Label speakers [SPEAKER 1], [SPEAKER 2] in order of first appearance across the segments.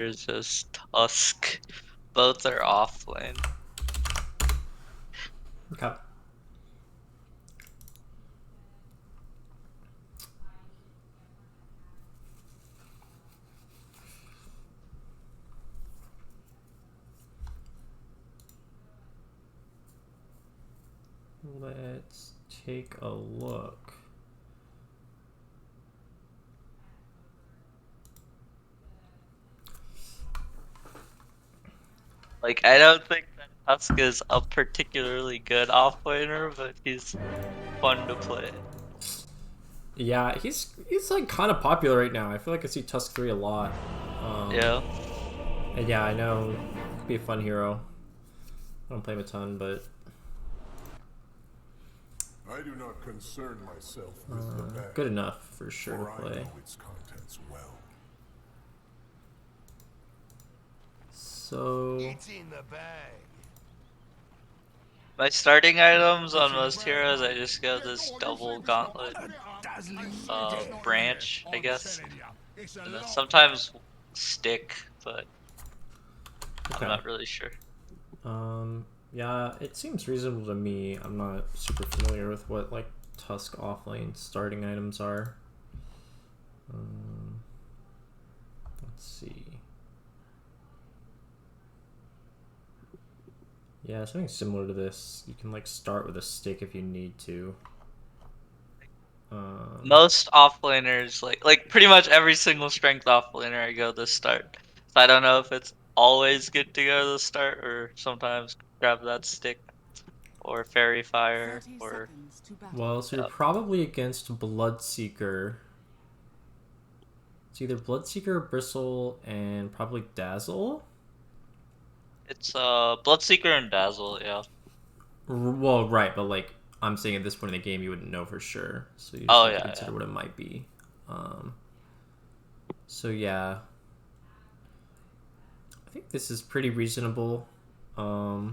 [SPEAKER 1] There's just Tusk. Both are offlane.
[SPEAKER 2] Okay. Let's take a look.
[SPEAKER 1] Like, I don't think that Tusk is a particularly good offlaner, but he's fun to play.
[SPEAKER 2] Yeah, he's like kind of popular right now. I feel like I see Tusk 3 a lot.
[SPEAKER 1] Yeah.
[SPEAKER 2] And yeah, I know he could be a fun hero. I don't play him a ton, but
[SPEAKER 3] I do not concern myself with the bag,
[SPEAKER 2] good enough for sure to
[SPEAKER 3] for I
[SPEAKER 2] play.
[SPEAKER 3] know its contents well.
[SPEAKER 2] So
[SPEAKER 4] It's in the bag.
[SPEAKER 1] My starting items on most heroes, I just go this double gauntlet branch, I guess. And then sometimes stick, but
[SPEAKER 2] okay.
[SPEAKER 1] I'm not really sure.
[SPEAKER 2] Yeah, it seems reasonable to me. I'm not super familiar with what like Tusk offlane starting items are. Let's see. Yeah, something similar to this. You can like start with a stick if you need to.
[SPEAKER 1] Most offlaners, like pretty much every single strength offlaner, I go this start. So I don't know if it's always good to go to the start, or sometimes grab that stick, or fairy fire, or
[SPEAKER 2] Well, so you're probably against Bloodseeker. It's either Bloodseeker, Bristle, and probably Dazzle.
[SPEAKER 1] it's Bloodseeker and Dazzle, yeah.
[SPEAKER 2] Well, right, but like I'm saying at this point in the game, you wouldn't know for sure, so you just
[SPEAKER 1] Oh
[SPEAKER 2] have to
[SPEAKER 1] yeah,
[SPEAKER 2] consider
[SPEAKER 1] yeah.
[SPEAKER 2] what it might be. So yeah, I think this is pretty reasonable. Yeah,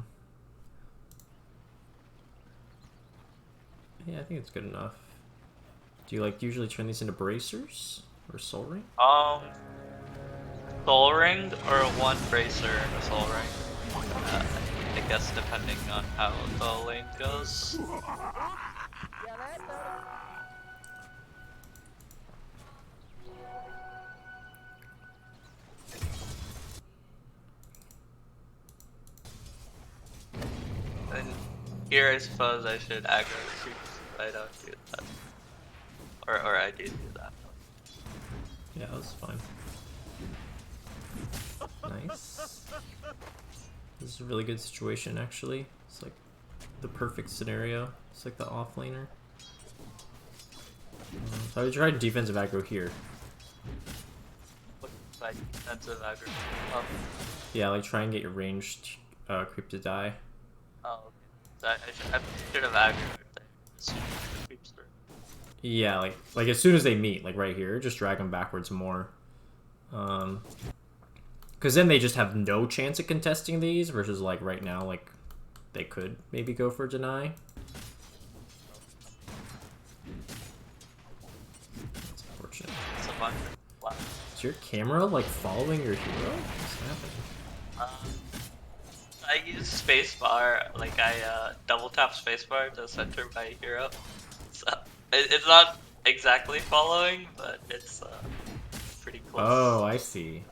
[SPEAKER 2] I think it's good enough. Do you like usually turn these into bracers or soul ring?
[SPEAKER 1] Soul ring or one bracer and a soul ring. I guess depending on how the lane goes. And here I suppose I should aggro the creeps if I don't do that. Or I do that.
[SPEAKER 2] Yeah, that's fine. Nice. This is a really good situation, actually. It's like the perfect scenario. It's like the offlaner. So I would try defensive aggro here.
[SPEAKER 1] What side defensive aggro? Oh,
[SPEAKER 2] Yeah, like try and get your ranged creep to die.
[SPEAKER 1] okay. So I should have aggroed there as soon as the creeps through.
[SPEAKER 2] Yeah, like as soon as they meet, like right here, just drag them backwards more. Because then they just have no chance at contesting these, versus like right now, like they could maybe go for deny. That's unfortunate.
[SPEAKER 1] It's a bunch of
[SPEAKER 2] Is your camera like following your hero? What's happening?
[SPEAKER 1] I use spacebar, like I double tap spacebar to center my hero. So it's not exactly following, but it's pretty close.
[SPEAKER 2] Oh, I see.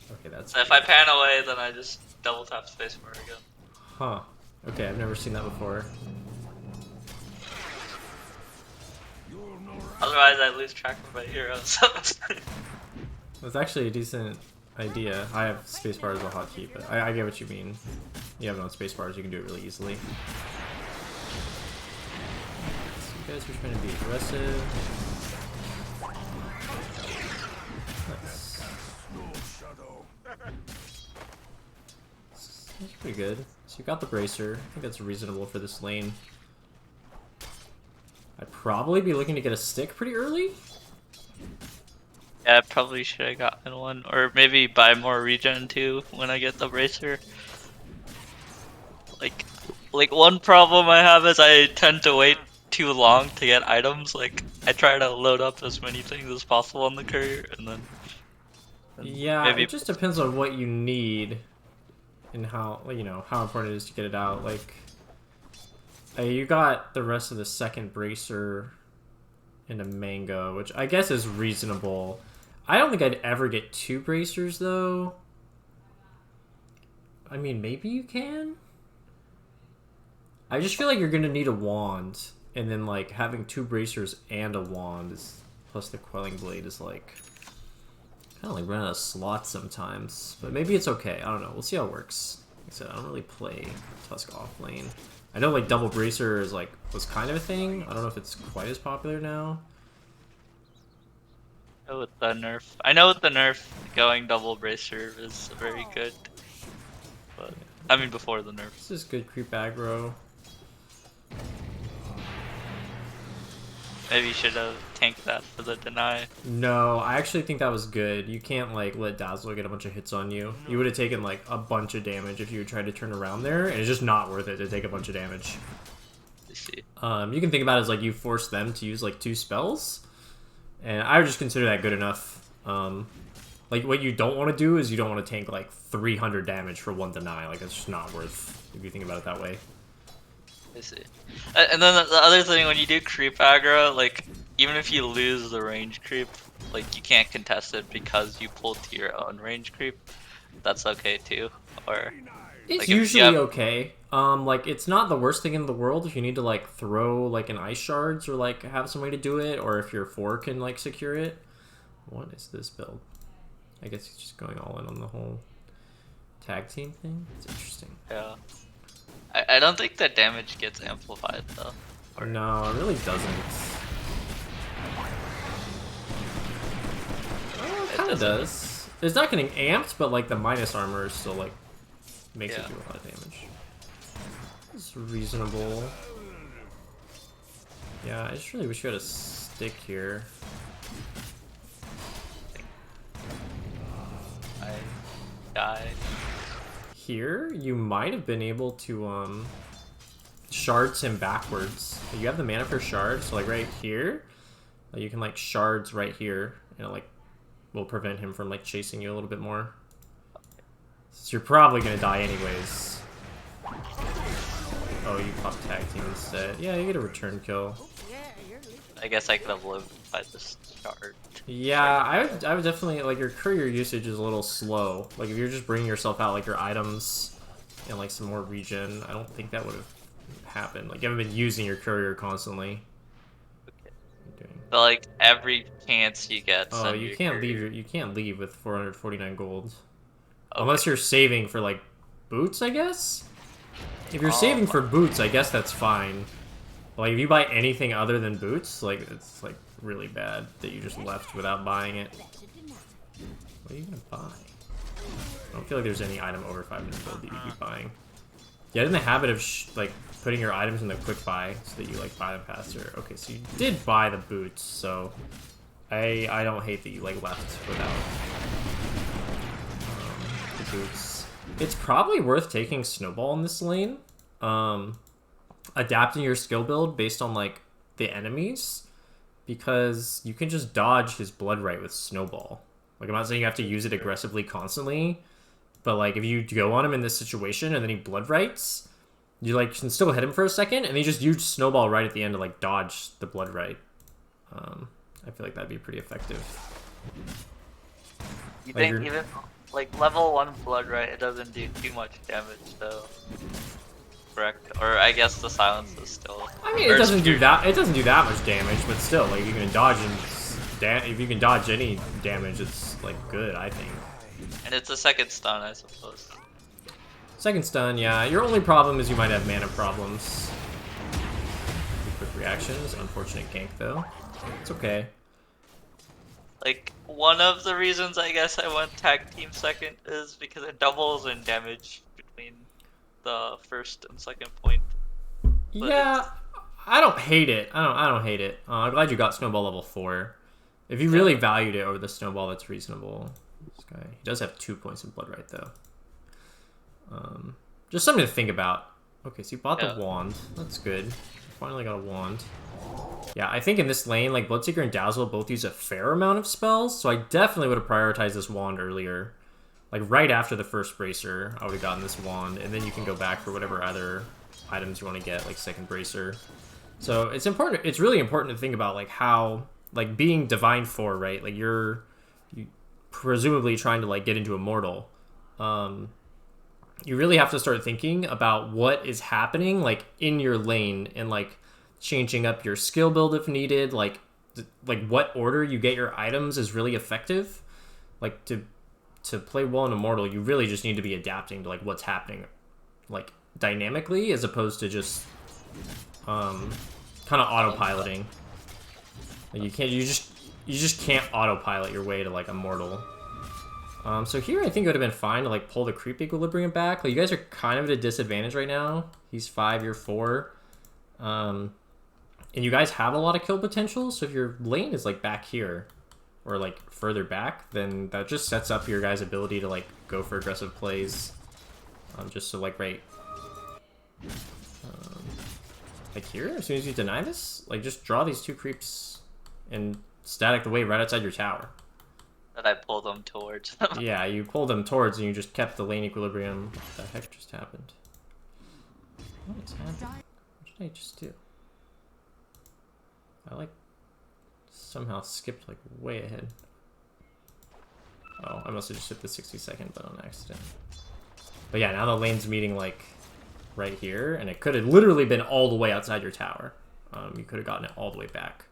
[SPEAKER 2] Okay, that's.
[SPEAKER 1] So if I pan away, then I just double tap spacebar again.
[SPEAKER 2] Huh. Okay, I've never seen that before.
[SPEAKER 1] Otherwise, I lose track of my heroes.
[SPEAKER 2] That's actually a decent idea. I have spacebar as a hotkey, but I get what you mean. You have no spacebars, you can do it really easily. So you guys are trying to be aggressive. Nice. That's pretty good. So you got the bracer. I think that's reasonable for this lane. I'd probably be looking to get a stick pretty early.
[SPEAKER 1] Yeah, I probably should have gotten one, or maybe buy more regen too when I get the bracer. Like one problem I have is I tend to wait too long to get items. Like I try to load up as many things as possible on the courier, and then And
[SPEAKER 2] Yeah,
[SPEAKER 1] maybe
[SPEAKER 2] it just depends on what you need and how, you know, how important it is to get it out. Like, you got the rest of the second bracer and a mango, which I guess is reasonable. I don't think I'd ever get 2 bracers, though. I mean, maybe you can? I just feel like you're gonna need a wand, and then, like, having 2 bracers and a wand is, plus the quelling blade is, like, kind of like running out of slots sometimes. But maybe it's okay. I don't know. We'll see how it works. Like I said, I don't really play Tusk off lane. I know, like, double bracer is, like, was kind of a thing. I don't know if it's quite as popular now.
[SPEAKER 1] with the nerf. I know with the nerf, going double bracer is very good. But I mean, before the nerf.
[SPEAKER 2] This is good creep aggro.
[SPEAKER 1] Maybe you should have tanked that for the deny.
[SPEAKER 2] No, I actually think that was good. You can't, like, let Dazzler get a bunch of hits on you. You would have taken, like, a bunch of damage if you had tried to turn around there, and it's just not worth it to take a bunch of damage.
[SPEAKER 1] I see.
[SPEAKER 2] You can think about it as, like, you force them to use, like, 2 spells, and I would just consider that good enough. Like, what you don't want to do is you don't want to tank, like, 300 damage for 1 deny. Like, it's just not worth, if you think about it that way.
[SPEAKER 1] I see. And then the other thing, when you do creep aggro, like, even if you lose the range creep, like, you can't contest it because you pulled to your own range creep. That's okay too. Or
[SPEAKER 2] It's
[SPEAKER 1] like,
[SPEAKER 2] usually okay. Like, it's not the worst thing in the world if you need to, like, throw, like, an ice shards or, like, have some way to do it, or if your 4 can, like, secure it. What is this build? I guess he's just going all in on the whole tag team thing. It's interesting.
[SPEAKER 1] yeah. I don't think that damage gets amplified though.
[SPEAKER 2] Or no, it really doesn't. Oh, it kind of does. It's not getting amped, but, like, the minus armor is still, like, makes it do a lot of damage. It's reasonable. Yeah, I just really wish you had a stick here.
[SPEAKER 1] I die.
[SPEAKER 2] Here, you might have been able to, shards him backwards. You have the mana for shards, so, like, right here, you can, like, shards right here, and it, like, will prevent him from, like, chasing you a little bit more. So you're probably gonna die anyways. Oh, you pop tag team instead. Yeah, you get a return kill.
[SPEAKER 1] I guess I could have lived by this shard.
[SPEAKER 2] Yeah, I would definitely, like, your courier usage is a little slow. Like, if you're just bringing yourself out, like, your items and, like, some more regen, I don't think that would have happened. Like, you haven't been using your courier constantly.
[SPEAKER 1] Okay. But, like, every chance you get.
[SPEAKER 2] Oh,
[SPEAKER 1] send
[SPEAKER 2] you
[SPEAKER 1] your
[SPEAKER 2] can't
[SPEAKER 1] courier.
[SPEAKER 2] leave. You can't leave with 449 gold,
[SPEAKER 1] Okay.
[SPEAKER 2] unless you're saving for, like, boots, I guess. If you're saving for boots, I guess that's fine. Like, if you buy anything other than boots, like, it's, like, really bad that you just left without buying it. What are you gonna buy? I don't feel like there's any item over 500 gold that you'd be buying. Get in the habit of, like, putting your items in the quick buy so that you, like, buy them faster. Okay, so you did buy the boots, so I don't hate that you, like, left without the boots. It's probably worth taking Snowball in this lane. Adapting your skill build based on, like, the enemies, because you can just dodge his blood right with Snowball. Like, I'm not saying you have to use it aggressively constantly, but, like, if you go on him in this situation and then he blood rights, you, like, can still hit him for a second and then you just use Snowball right at the end to, like, dodge the blood right. I feel like that'd be pretty effective.
[SPEAKER 1] You
[SPEAKER 2] Like,
[SPEAKER 1] think even like level 1 blood right, it doesn't do too much damage though. Correct? Or I guess the silence is still.
[SPEAKER 2] I mean, it doesn't do that. It doesn't do that much damage, but still, like, you can dodge and if you can dodge any damage, it's, like, good, I think.
[SPEAKER 1] And it's a second stun, I suppose.
[SPEAKER 2] Second stun, yeah. Your only problem is you might have mana problems. Quick reactions, unfortunate gank though. It's okay.
[SPEAKER 1] Like, one of the reasons I guess I went tag team second is because it doubles in damage between the first and second point.
[SPEAKER 2] Yeah, I don't hate it. I don't hate it. I'm glad you got Snowball level 4. If you really valued it over the Snowball, that's reasonable. This guy, he does have 2 points of blood right though. Just something to think about. Okay, so you bought the wand. That's good. finally got a wand. Yeah, I think in this lane, like, Bloodseeker and Dazzle both use a fair amount of spells, so I definitely would have prioritized this wand earlier. Like, right after the first Bracer, I would have gotten this wand, and then you can go back for whatever other items you want to get, like second Bracer. So it's important, it's really important to think about, like, how, like, being Divine 4, right? Like, you presumably trying to, like, get into Immortal. You really have to start thinking about what is happening, like, in your lane, and, like, changing up your skill build if needed, like what order you get your items is really effective. Like, to play well in Immortal, you really just need to be adapting to, like, what's happening, like, dynamically, as opposed to just kind of autopiloting. Like, you just can't autopilot your way to, like, Immortal. So here I think it would have been fine to, like, pull the creep equilibrium back. Like, you guys are kind of at a disadvantage right now. He's 5, you're 4. And you guys have a lot of kill potential, so if your lane is, like, back here, or, like, further back, then that just sets up your guys' ability to, like, go for aggressive plays. Just so, like, right... like here, as soon as you deny this, like, just draw these 2 creeps and static the wave right outside your tower.
[SPEAKER 1] That I pull them towards them.
[SPEAKER 2] Yeah, you pulled them towards and you just kept the lane equilibrium. What the heck just happened? What's happening? What did I just do? I, like, somehow skipped, like, way ahead. Oh, I must have just hit the 60-second button on accident. But yeah, now the lane's meeting, like, right here, and it could have literally been all the way outside your tower. You could have gotten it all the way back.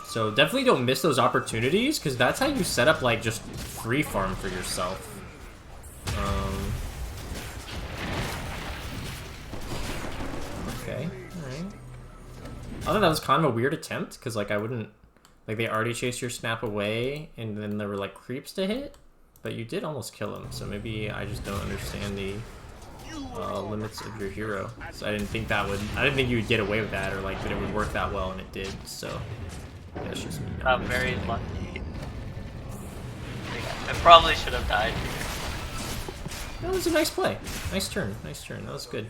[SPEAKER 2] So definitely don't miss those opportunities, because that's how you set up, like, just free farm for yourself. Okay, alright. I thought that was kind of a weird attempt, because, like, I wouldn't... Like, they already chased your snap away, and then there were, like, creeps to hit, but you did almost kill him, so maybe I just don't understand the limits of your hero. So I didn't think you would get away with that, or, like, that it would work that well, and it did, so... Yeah, it's just me.
[SPEAKER 1] I'm very lucky. I probably should have died here.
[SPEAKER 2] That was a nice play. Nice turn. Nice turn. That was good.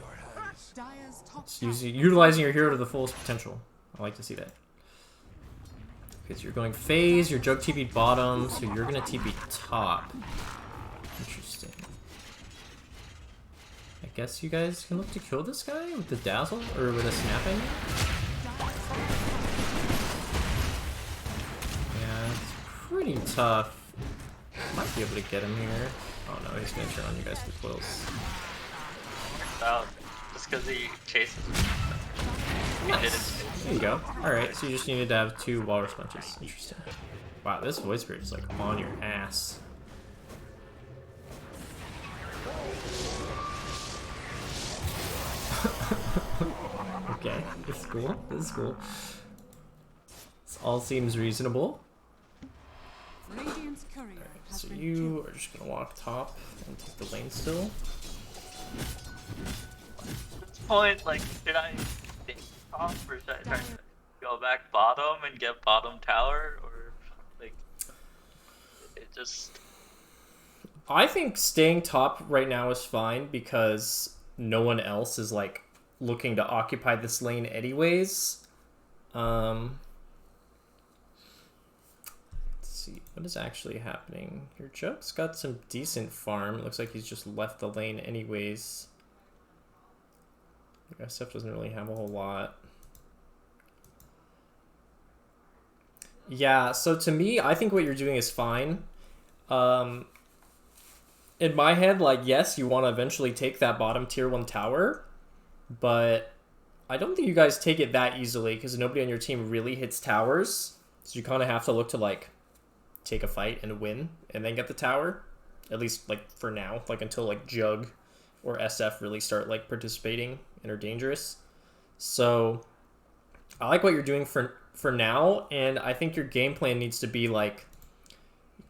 [SPEAKER 2] It's utilizing your hero to the fullest potential. I like to see that. Okay, so you're going phase, your Jug TP bottom, so you're gonna TP top. Interesting. I guess you guys can look to kill this guy with the dazzle, or with a snapping. Yeah, it's pretty tough. Might be able to get him here. Oh no, he's gonna turn on you guys with coils.
[SPEAKER 1] Oh, just because he chases me.
[SPEAKER 2] Nice. There you go. Alright, so you just needed to have 2 walrus punches. Interesting. Wow, this voice spirit is like on your ass. Okay, this is cool. This is cool. This all seems reasonable. Alright, so you are just gonna walk top and take the lane still.
[SPEAKER 1] At this point, like, should I stay top or should I try to go back bottom and get bottom tower, or like it just?
[SPEAKER 2] I think staying top right now is fine because no one else is like looking to occupy this lane anyways. Let's see what is actually happening. Your Jug's got some decent farm. It looks like he's just left the lane anyways. Your SF doesn't really have a whole lot. Yeah, so to me, I think what you're doing is fine. In my head, like, yes, you want to eventually take that bottom tier 1 tower, but I don't think you guys take it that easily because nobody on your team really hits towers. So you kind of have to look to, like, take a fight and win and then get the tower. At least, like, for now, like, until, like, Jug or SF really start, like, participating and are dangerous. So I like what you're doing for now, and I think your game plan needs to be, like,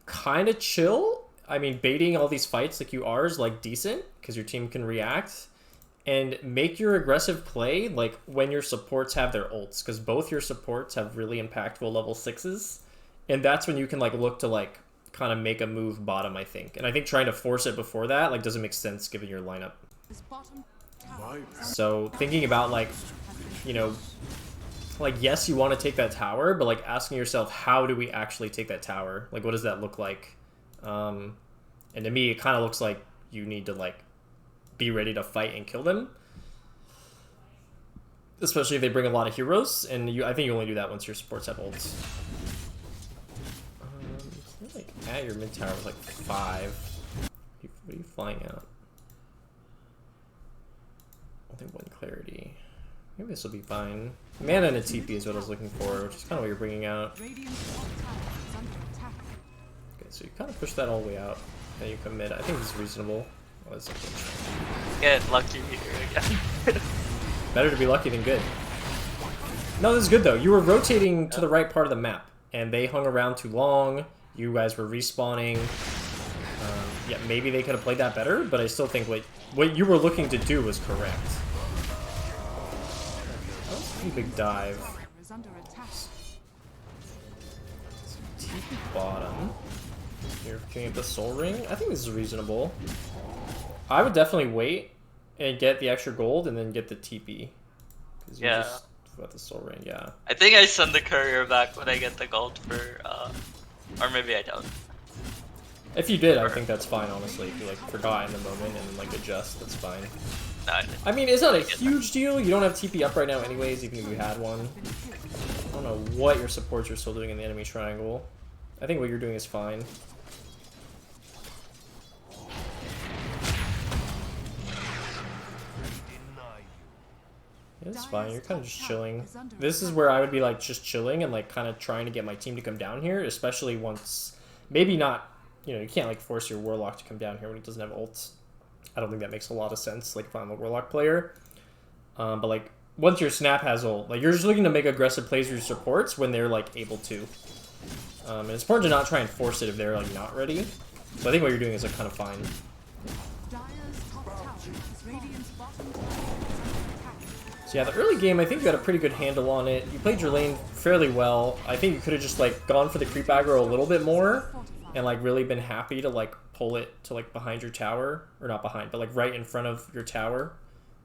[SPEAKER 2] kind of chill. I mean, baiting all these fights like you are is, like, decent because your team can react, and make your aggressive play, like, when your supports have their ults, because both your supports have really impactful level 6s, and that's when you can, like, look to, like, kind of make a move bottom, I think. And I think trying to force it before that, like, doesn't make sense given your lineup. So thinking about, like, you know, like, yes, you want to take that tower, but, like, asking yourself, how do we actually take that tower? Like, what does that look like? And to me, it kind of looks like you need to, like, be ready to fight and kill them. Especially if they bring a lot of heroes, and I think you only do that once your supports have ults. Like, at your mid tower was like 5. What are you flying at? I think 1 clarity. Maybe this will be fine. Mana and a TP is what I was looking for, which is kind of what you're bringing out. Okay, so you kind of push that all the way out, and you come mid. I think this is reasonable. Oh, this is
[SPEAKER 1] Get lucky here again.
[SPEAKER 2] better to be lucky than good. No, this is good though. You were rotating to the right part of the map, and they hung around too long. You guys were respawning. Yeah, maybe they could have played that better, but I still think what you were looking to do was correct. That was a pretty big dive. TP bottom. You're looking at the soul ring. I think this is reasonable. I would definitely wait and get the extra gold and then get the TP.
[SPEAKER 1] Yeah.
[SPEAKER 2] Just got the soul ring, yeah.
[SPEAKER 1] I think I send the courier back when I get the gold for, or maybe I don't.
[SPEAKER 2] If you did, I think that's fine, honestly. If you, like, forgot in the moment and, like, adjust, that's fine.
[SPEAKER 1] No, I didn't.
[SPEAKER 2] I mean, it's not a huge deal. You don't have TP up right now anyways, even if you had one. I don't know what your supports are still doing in the enemy triangle. I think what you're doing is fine. It's fine, you're kind of just chilling. This is where I would be, like, just chilling and, like, kind of trying to get my team to come down here, especially once... Maybe not... You know, you can't, like, force your Warlock to come down here when he doesn't have ults. I don't think that makes a lot of sense, like, if I'm a Warlock player. But, like, once your Snap has ult, like, you're just looking to make aggressive plays with your supports when they're, like, able to. And it's important to not try and force it if they're, like, not ready. So I think what you're doing is, like, kind of fine. So yeah, the early game, I think you got a pretty good handle on it. You played your lane fairly well. I think you could have just, like, gone for the creep aggro a little bit more. And, like, really been happy to, like, pull it to, like, behind your tower. Or not behind, but, like, right in front of your tower.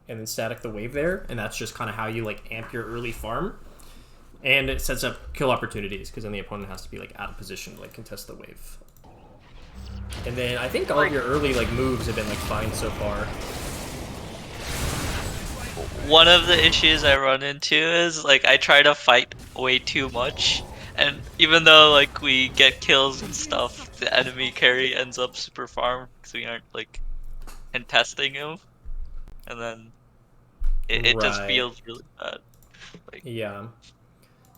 [SPEAKER 2] And then static the wave there. And that's just kind of how you, like, amp your early farm. And it sets up kill opportunities, because then the opponent has to be, like, out of position to, like, contest the wave. And then I think all of your early, like, moves have been, like, fine so far.
[SPEAKER 1] One of the issues I run into is, like, I try to fight way too much. And even though, like, we get kills and stuff, the enemy carry ends up super farmed because we aren't, like, contesting him. And then it just feels really bad. Like,
[SPEAKER 2] yeah.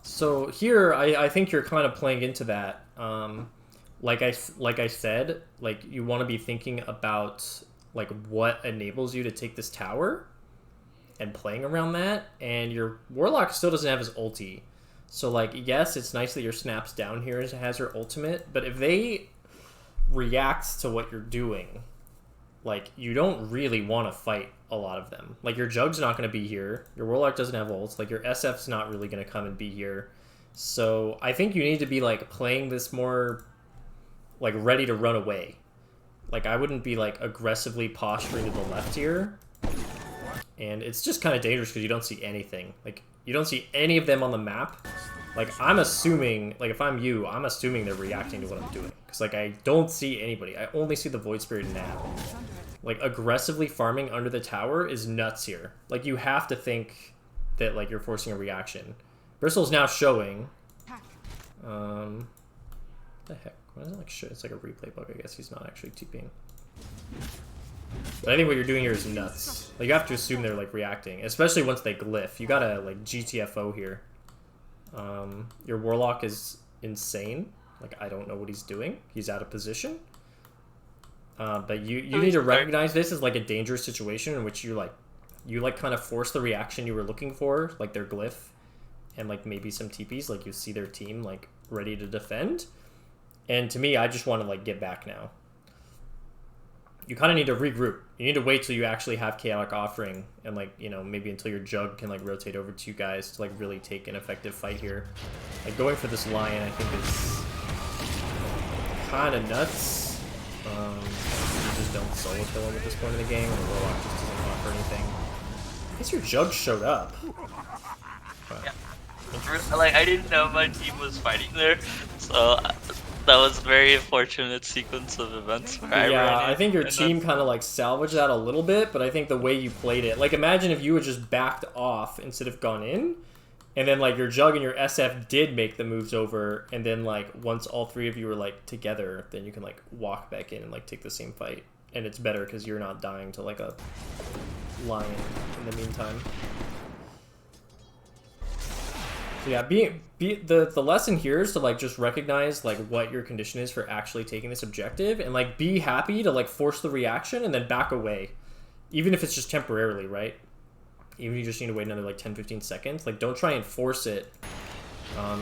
[SPEAKER 2] So here, I think you're kind of playing into that. Like I said, like, you want to be thinking about, like, what enables you to take this tower and playing around that. And your Warlock still doesn't have his ulti. So, like, yes, it's nice that your Snap's down here has her ultimate, but if they react to what you're doing, like, you don't really want to fight a lot of them. Like, your Jug's not going to be here, your Warlock doesn't have ults, like, your SF's not really going to come and be here. So, I think you need to be, like, playing this more, like, ready to run away. Like, I wouldn't be, like, aggressively posturing to the left here. And it's just kind of dangerous because you don't see anything. Like, you don't see any of them on the map. Like, I'm assuming, like, if I'm you, I'm assuming they're reacting to what I'm doing. Because, like, I don't see anybody. I only see the Void Spirit now. Like, aggressively farming under the tower is nuts here. Like, you have to think that, like, you're forcing a reaction. Bristle's now showing. What the heck? Why does it, like, show? It's like a replay bug. I guess he's not actually TPing. But I think what you're doing here is nuts. Like, you have to assume they're, like, reacting. Especially once they glyph. You gotta, like, GTFO here. Your Warlock is insane. Like, I don't know what he's doing. He's out of position. But you need to recognize this as, like, a dangerous situation in which you kind of force the reaction you were looking for. Like, their glyph. And, like, maybe some TPs. Like, you see their team, like, ready to defend. And to me, I just want to, like, get back now. You kind of need to regroup. You need to wait till you actually have Chaotic Offering and, like, you know, maybe until your Jug can, like, rotate over to you guys to, like, really take an effective fight here. Like, going for this Lion, I think, is kind of nuts. You just don't solo kill him at this point in the game, and the Warlock just doesn't offer anything. I guess your jug showed up.
[SPEAKER 1] Yeah. Like, I didn't know my team was fighting there, so that was a very unfortunate sequence of events where I
[SPEAKER 2] Yeah,
[SPEAKER 1] ran
[SPEAKER 2] I
[SPEAKER 1] in,
[SPEAKER 2] think your
[SPEAKER 1] and
[SPEAKER 2] team
[SPEAKER 1] then
[SPEAKER 2] kind of like salvaged that a little bit, but I think the way you played it, like imagine if you had just backed off instead of gone in, and then like your Jug and your SF did make the moves over, and then like once all three of you were like together, then you can like walk back in and like take the same fight, and it's better because you're not dying to like a lion in the meantime. So yeah, the lesson here is to like just recognize like what your condition is for actually taking this objective, and like be happy to like force the reaction and then back away, even if it's just temporarily, right? Even if you just need to wait another like 10-15 seconds, like don't try and force it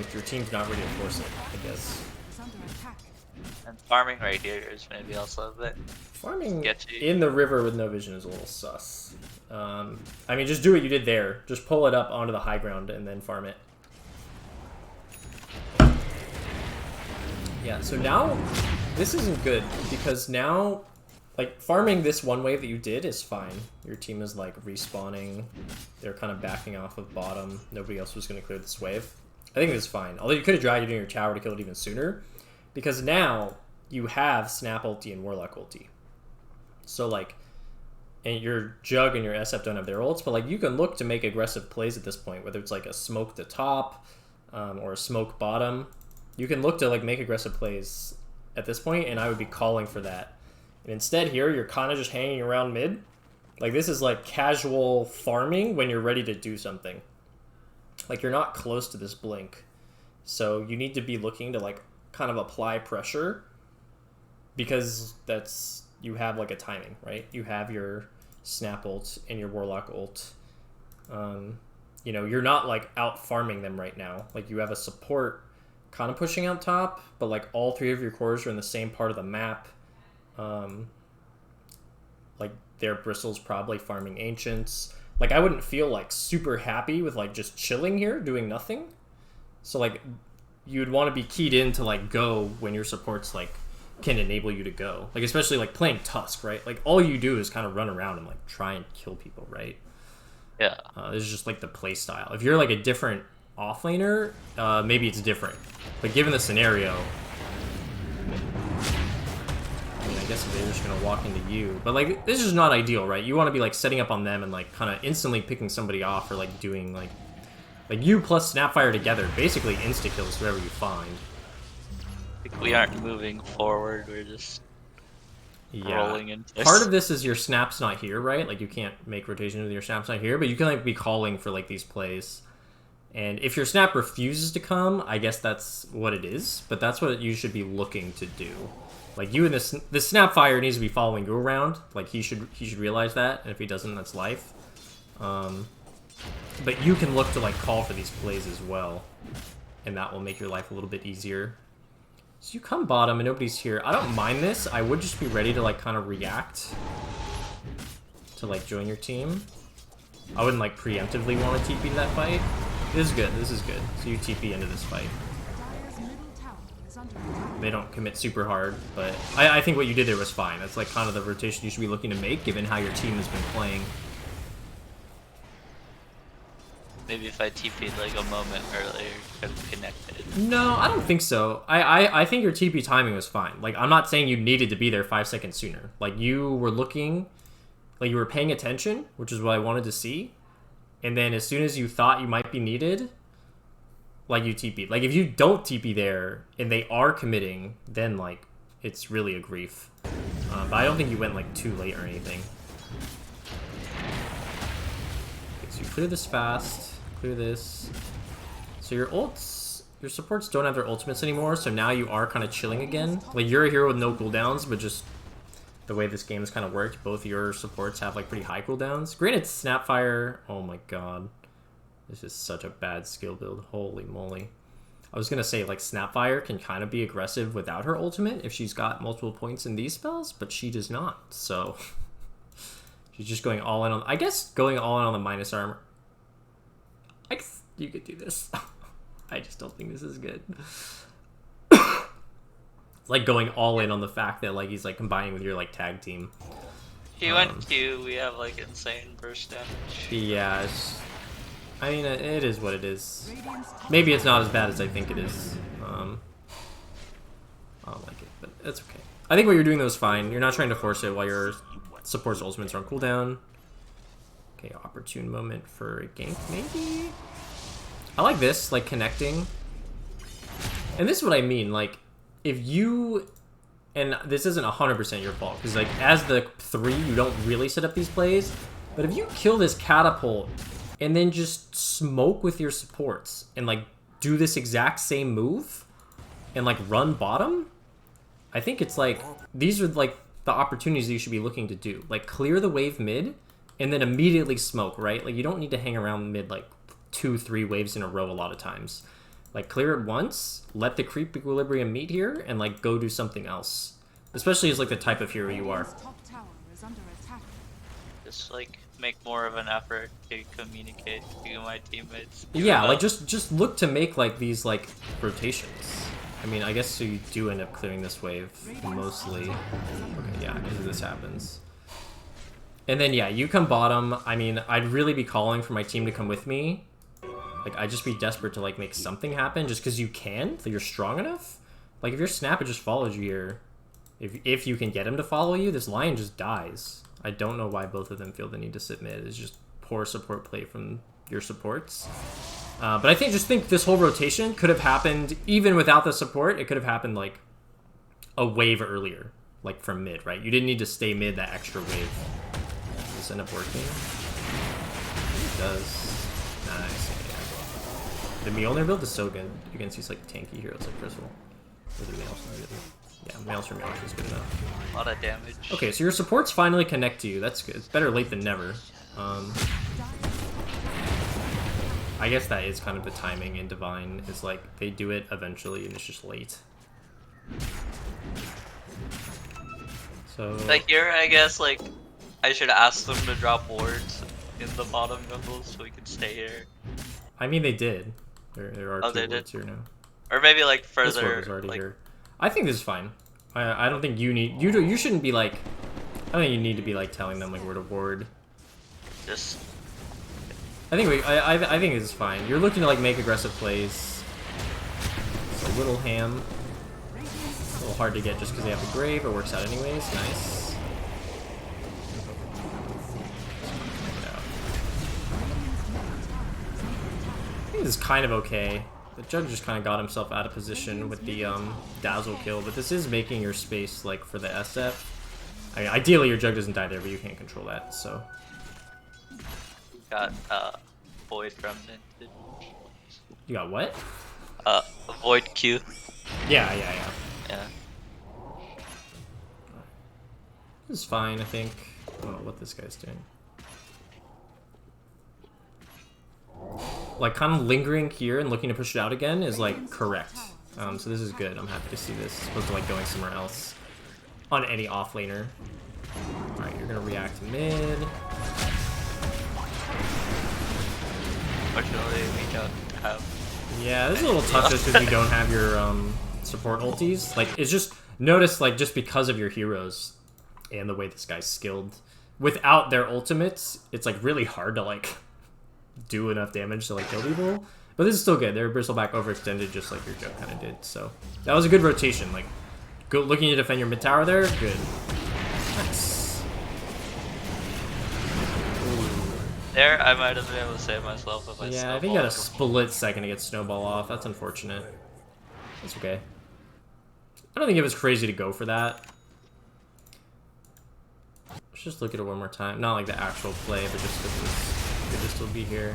[SPEAKER 2] if your team's not ready to force it, I guess.
[SPEAKER 1] and farming right here is maybe also a bit
[SPEAKER 2] Farming
[SPEAKER 1] sketchy.
[SPEAKER 2] in the river with no vision is a little sus. I mean, just do what you did there. Just pull it up onto the high ground and then farm it. Yeah, so now this isn't good because now, like, farming this one wave that you did is fine. Your team is, like, respawning. They're kind of backing off with bottom. Nobody else was going to clear this wave. I think this is fine. Although you could have dragged it in your tower to kill it even sooner, because now you have Snap ulti and Warlock ulti. So, like, and your Jug and your SF don't have their ults, but, like, you can look to make aggressive plays at this point, whether it's, like, a smoke to top or a smoke bottom. You can look to like make aggressive plays at this point, and I would be calling for that. And instead here, you're kind of just hanging around mid. Like this is like casual farming when you're ready to do something. Like you're not close to this blink. So you need to be looking to like kind of apply pressure because that's, you have like a timing, right? You have your Snap ult and your Warlock ult. You know, you're not like out farming them right now. Like you have a support kind of pushing out top, but like all three of your cores are in the same part of the map. Like their bristles probably farming ancients. Like I wouldn't feel like super happy with like just chilling here doing nothing. So like you'd want to be keyed in to like go when your supports like can enable you to go. Like especially like playing Tusk, right? Like all you do is kind of run around and like try and kill people, right?
[SPEAKER 1] Yeah.
[SPEAKER 2] This is just like the play style. If you're like a different offlaner, maybe it's different. But given the scenario, I mean, I guess they're just gonna walk into you. But like, this is not ideal, right? You want to be like setting up on them and like kind of instantly picking somebody off, or like doing like you plus Snapfire together, basically insta kills whoever you find.
[SPEAKER 1] Like we aren't moving forward. We're just rolling into this.
[SPEAKER 2] Part of this is your Snap's not here, right? Like you can't make rotation with your Snap's not here, but you can like be calling for like these plays. And if your Snap refuses to come, I guess that's what it is. But that's what you should be looking to do. Like you and this Snapfire needs to be following you around. Like he should realize that. And if he doesn't, that's life. But you can look to like call for these plays as well, and that will make your life a little bit easier. So you come bottom and nobody's here. I don't mind this. I would just be ready to like kind of react to like join your team. I wouldn't like preemptively want to TP to that fight. This is good. This is good. So you TP into this fight. They don't commit super hard, but I think what you did there was fine. That's like kind of the rotation you should be looking to make, given how your team has been playing.
[SPEAKER 1] Maybe if I TP'd like a moment earlier, could have connected.
[SPEAKER 2] No, I don't think so. I think your TP timing was fine. Like, I'm not saying you needed to be there 5 seconds sooner. Like, you were looking, like, you were paying attention, which is what I wanted to see. And then as soon as you thought you might be needed, like, you TP'd. Like, if you don't TP there and they are committing, then, like, it's really a grief. But I don't think you went, like, too late or anything. Okay, so you clear this fast. Clear this. So your ults, your supports don't have their ultimates anymore, so now you are kind of chilling again. Like, you're a hero with no cooldowns, but just the way this game has kind of worked, both your supports have, like, pretty high cooldowns. Granted, Snapfire, oh my god. This is such a bad skill build. Holy moly. I was gonna say, like, Snapfire can kind of be aggressive without her ultimate if she's got multiple points in these spells, but she does not, so... she's just going all in on... I guess going all in on the minus armor... I guess you could do this. I just don't think this is good. It's like going all in on the fact that, like, he's, like, combining with your, like, tag team.
[SPEAKER 1] Q and Q, we have like insane burst damage.
[SPEAKER 2] Yeah, I mean, it is what it is. Maybe it's not as bad as I think it is. I don't like it, but it's okay. I think what you're doing though is fine. You're not trying to force it while your support's ultimates are on cooldown. Okay, opportune moment for a gank, maybe? I like this, like connecting. And this is what I mean, like, if you... And this isn't 100% your fault, because like, as the 3, you don't really set up these plays. But if you kill this catapult, and then just smoke with your supports, and like, do this exact same move, and like, run bottom, I think it's like, these are like the opportunities that you should be looking to do. Like, clear the wave mid, and then immediately smoke, right? Like, you don't need to hang around mid like 2-3 waves in a row a lot of times. Like, clear it once, let the creep equilibrium meet here, and like, go do something else. Especially as like the type of hero you are.
[SPEAKER 1] Just like make more of an effort to communicate to my teammates.
[SPEAKER 2] Yeah, like just look to make like these like rotations. I mean, I guess so you do end up clearing this wave mostly. Okay, yeah, because this happens. And then yeah, you come bottom. I mean, I'd really be calling for my team to come with me. Like, I'd just be desperate to like make something happen just because you can, that you're strong enough. Like, if your snapper just follows you here, if you can get him to follow you, this lion just dies. I don't know why both of them feel the need to sit mid. It's just poor support play from your supports. But I just think this whole rotation could have happened even without the support. It could have happened like a wave earlier, like from mid, right? You didn't need to stay mid that extra wave. Does this end up working? It does. Nice. The Mjolnir build is so good against these like tanky heroes like Crystal. Or the Maelstrom. Yeah, Maelstrom is good enough.
[SPEAKER 1] A lot of damage.
[SPEAKER 2] Okay, so your supports finally connect to you. That's good. It's better late than never. I guess that is kind of the timing in Divine. Is like they do it eventually and it's just late. So
[SPEAKER 1] like here, I guess like I should ask them to drop wards in the bottom jungle so we can stay here.
[SPEAKER 2] I mean, they did. There are two wards here now.
[SPEAKER 1] Or maybe like further.
[SPEAKER 2] This ward was already here. I think this is fine. I don't think you need you shouldn't be like. I don't think you need to be like telling them like where to ward.
[SPEAKER 1] Just.
[SPEAKER 2] I think this is fine. You're looking to like make aggressive plays. It's a little ham. It's a little hard to get just because they have the grave. It works out anyways. Nice. I think this is kind of okay. The judge just kind of got himself out of position with the dazzle kill, but this is making your space like for the SF. I mean, ideally your jug doesn't die there, but you can't control that. So
[SPEAKER 1] got void remnant.
[SPEAKER 2] you got what?
[SPEAKER 1] A void Q.
[SPEAKER 2] Yeah. This is fine, I think. I don't know what this guy's doing. Like, kind of lingering here and looking to push it out again is, like, correct. So this is good. I'm happy to see this. As opposed to, like, going somewhere else. On any offlaner. Alright, you're gonna react to mid.
[SPEAKER 1] Fortunately, we don't have...
[SPEAKER 2] Yeah, this is a little tough just because we don't have your, support ultis. Like, it's just... Notice, like, just because of your heroes and the way this guy's skilled, without their ultimates, it's, like, really hard to, like... do enough damage to like kill people, but this is still good. They're bristleback overextended just like your joke kind of did, so that was a good rotation. Like, go looking to defend your mid tower there. Good. Nice.
[SPEAKER 1] There, I might have been able to save myself if I
[SPEAKER 2] I think you got a split second to get snowball off. That's unfortunate. That's okay. I don't think it was crazy to go for that. Let's just look at it one more time. Not like the actual play, but just because it's good to still be here.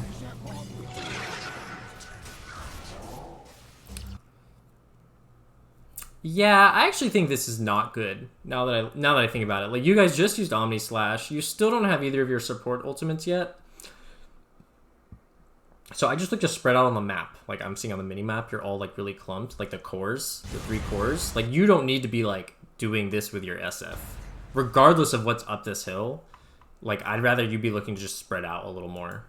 [SPEAKER 2] Yeah, I actually think this is not good. Now that I think about it, like you guys just used Omni Slash. You still don't have either of your support ultimates yet. So I just look to spread out on the map. Like I'm seeing on the mini map, you're all like really clumped, like the cores, the 3 cores. Like you don't need to be like doing this with your SF, regardless of what's up this hill. Like I'd rather you be looking to just spread out a little more.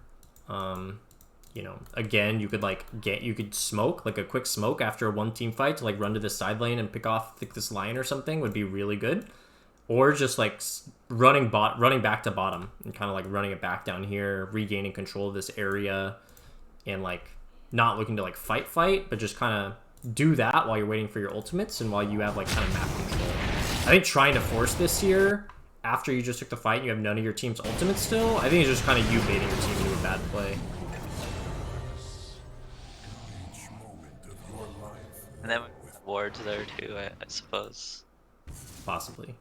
[SPEAKER 2] You know, again, you could smoke like a quick smoke after a 1-team fight to like run to the side lane and pick off like this lion or something would be really good. or just like running back to bottom and kind of like running it back down here, regaining control of this area, and like not looking to like fight, but just kind of do that while you're waiting for your ultimates and while you have like kind of map control. I think trying to force this here after you just took the fight and you have none of your team's ultimates still, I think it's just kind of you baiting your team into a bad play.
[SPEAKER 1] And then wards there too, I suppose.
[SPEAKER 2] Possibly.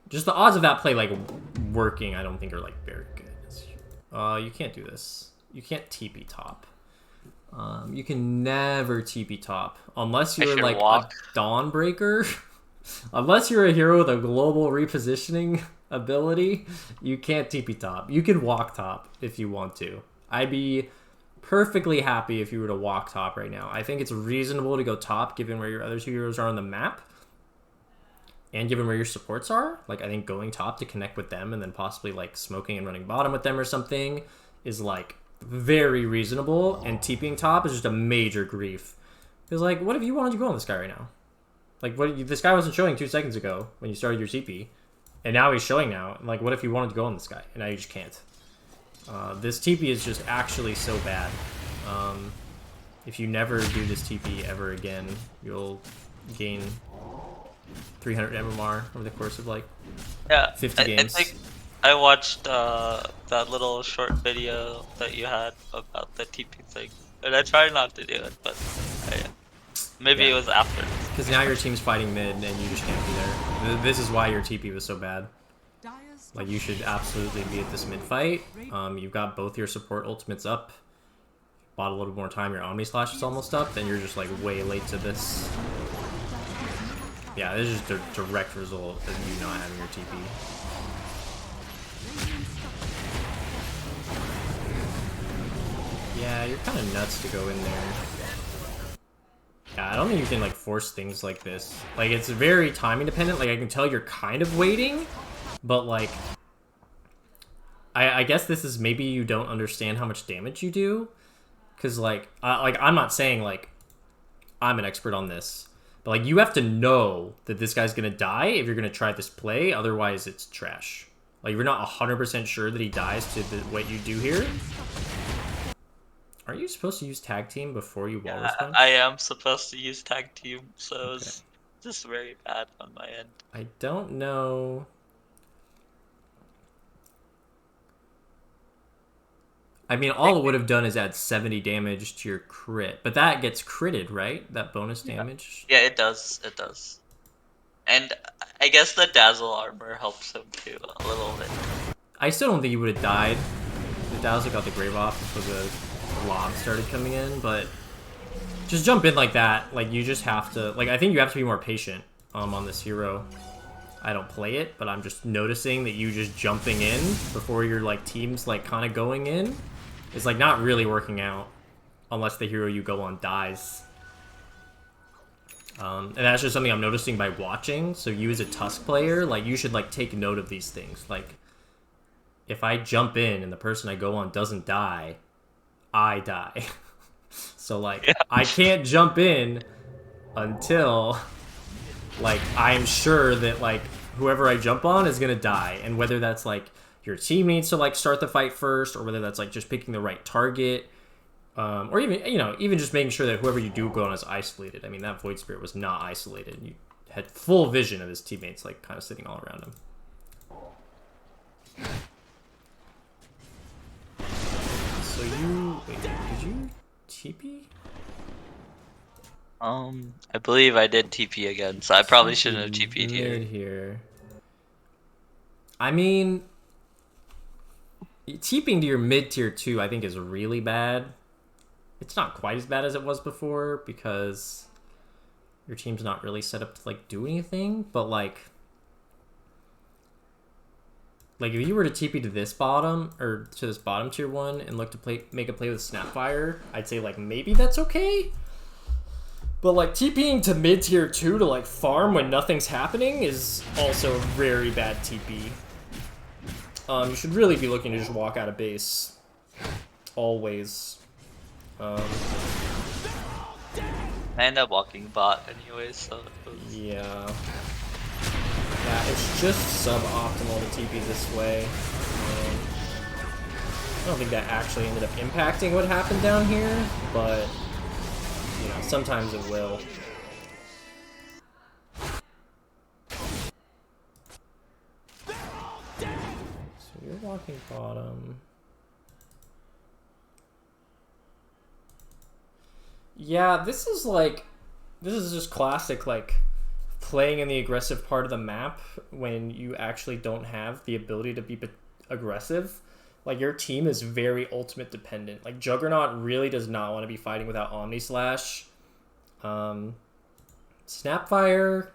[SPEAKER 2] Just the odds of that play like working, I don't think are like very good. You can't do this. You can't TP top. You can never TP top unless you're like a Dawnbreaker. Unless you're a hero with a global repositioning ability, you can't TP top. You can walk top if you want to. I'd be perfectly happy if you were to walk top right now. I think it's reasonable to go top given where your other two heroes are on the map. And given where your supports are, like I think going top to connect with them and then possibly like smoking and running bottom with them or something is like very reasonable. And TPing top is just a major grief. Because like, what if you wanted to go on this guy right now? Like, this guy wasn't showing 2 seconds ago when you started your TP, and now he's showing now. Like, what if you wanted to go on this guy and now you just can't? This TP is just actually so bad. If you never do this TP ever again, you'll gain 300 MMR over the course of like 50 games.
[SPEAKER 1] I think I watched that little short video that you had about the TP thing, and I tried not to do it, but maybe it was after.
[SPEAKER 2] Because now your team's fighting mid and you just can't be there. This is why your TP was so bad. Like you should absolutely be at this mid fight. You've got both your support ultimates up. Bought a little more time, your Omni Slash is almost up, then you're just like way late to this. Yeah, this is just a direct result of you not having your TP. Yeah, you're kind of nuts to go in there. Yeah, I don't think you can like force things like this. Like it's very timing dependent. Like I can tell you're kind of waiting, but like I guess this is maybe you don't understand how much damage you do. Cause like I'm not saying like I'm an expert on this, but like you have to know that this guy's gonna die if you're gonna try this play. Otherwise, it's trash. Like you're not 100% sure that he dies to what you do here. Aren't you supposed to use tag team before you wall respawn?
[SPEAKER 1] I am supposed to use tag team, so it's just very bad on my end.
[SPEAKER 2] I don't know. I mean, all it would have done is add 70 damage to your crit, but that gets critted, right? That bonus damage?
[SPEAKER 1] Yeah, it does. It does. And I guess the Dazzle armor helps him too, a little bit.
[SPEAKER 2] I still don't think he would have died. The Dazzle got the grave off before the lob started coming in, but just jump in like that. Like, you just have to... Like, I think you have to be more patient on this hero. I don't play it, but I'm just noticing that you just jumping in before your, like, team's, like, kind of going in is, like, not really working out unless the hero you go on dies. And that's just something I'm noticing by watching. So you as a Tusk player, like, you should, like, take note of these things. Like, if I jump in and the person I go on doesn't die, I die. So, like, I can't jump in until, like, I'm sure that, like, whoever I jump on is gonna die. And whether that's, like, your team needs to, like, start the fight first, or whether that's, like, just picking the right target, or even, you know, even just making sure that whoever you do go on is isolated. I mean, that Void Spirit was not isolated. You had full vision of his teammates, like, kind of sitting all around him. So you... Wait, did you TP?
[SPEAKER 1] I believe I did TP again, so I probably shouldn't have TP'd
[SPEAKER 2] here. I mean... TPing to your mid-tier 2, I think, is really bad. It's not quite as bad as it was before, because your team's not really set up to, like, do anything, but, like, if you were to TP to this bottom, or to this bottom tier 1, and look to make a play with Snapfire, I'd say, like, maybe that's okay. But, like, TPing to mid-tier 2 to, like, farm when nothing's happening is also a very bad TP. You should really be looking to just walk out of base. Always.
[SPEAKER 1] I end up walking bot anyway, so...
[SPEAKER 2] Yeah. Yeah, it's just suboptimal to TP this way. I don't think that actually ended up impacting what happened down here, but, you know, sometimes it will. So you're walking bottom. Yeah, this is just classic, like, playing in the aggressive part of the map when you actually don't have the ability to be aggressive. Like, your team is very ultimate dependent. Like, Juggernaut really does not want to be fighting without Omni Slash. Snapfire,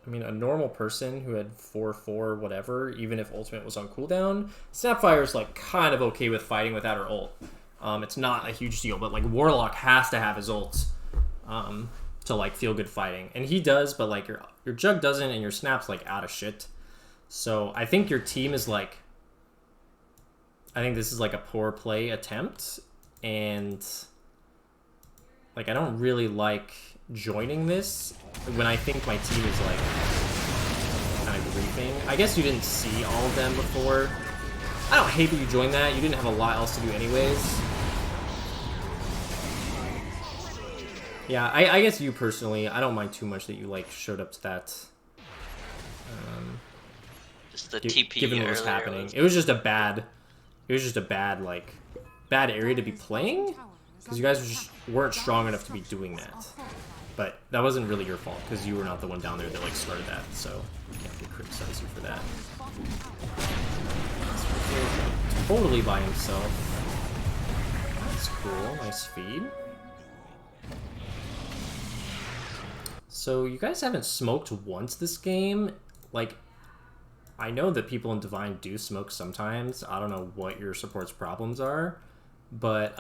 [SPEAKER 2] I mean, a normal person who had 4/4 whatever, even if ultimate was on cooldown, Snapfire's, like, kind of okay with fighting without her ult. It's not a huge deal, but, like, Warlock has to have his ult to, like, feel good fighting. And he does, but, like, your Jug doesn't, and your Snap's, like, out of shit. So I think your team is, like... I think this is, like, a poor play attempt, and, like, I don't really like joining this when I think my team is, like, kind of griefing. I guess you didn't see all of them before. I don't hate that you joined that. You didn't have a lot else to do anyways. Yeah, I guess you personally, I don't mind too much that you, like, showed up to that.
[SPEAKER 1] Just the TP
[SPEAKER 2] given what was happening. It was just a bad... It was just a bad, like, bad area to be playing, because you guys weren't strong enough to be doing that. But that wasn't really your fault, because you were not the one down there that, like, started that, so I can't criticize you for that. Totally by himself. That's cool. Nice feed. So you guys haven't smoked once this game. Like, I know that people in Divine do smoke sometimes. I don't know what your support's problems are. But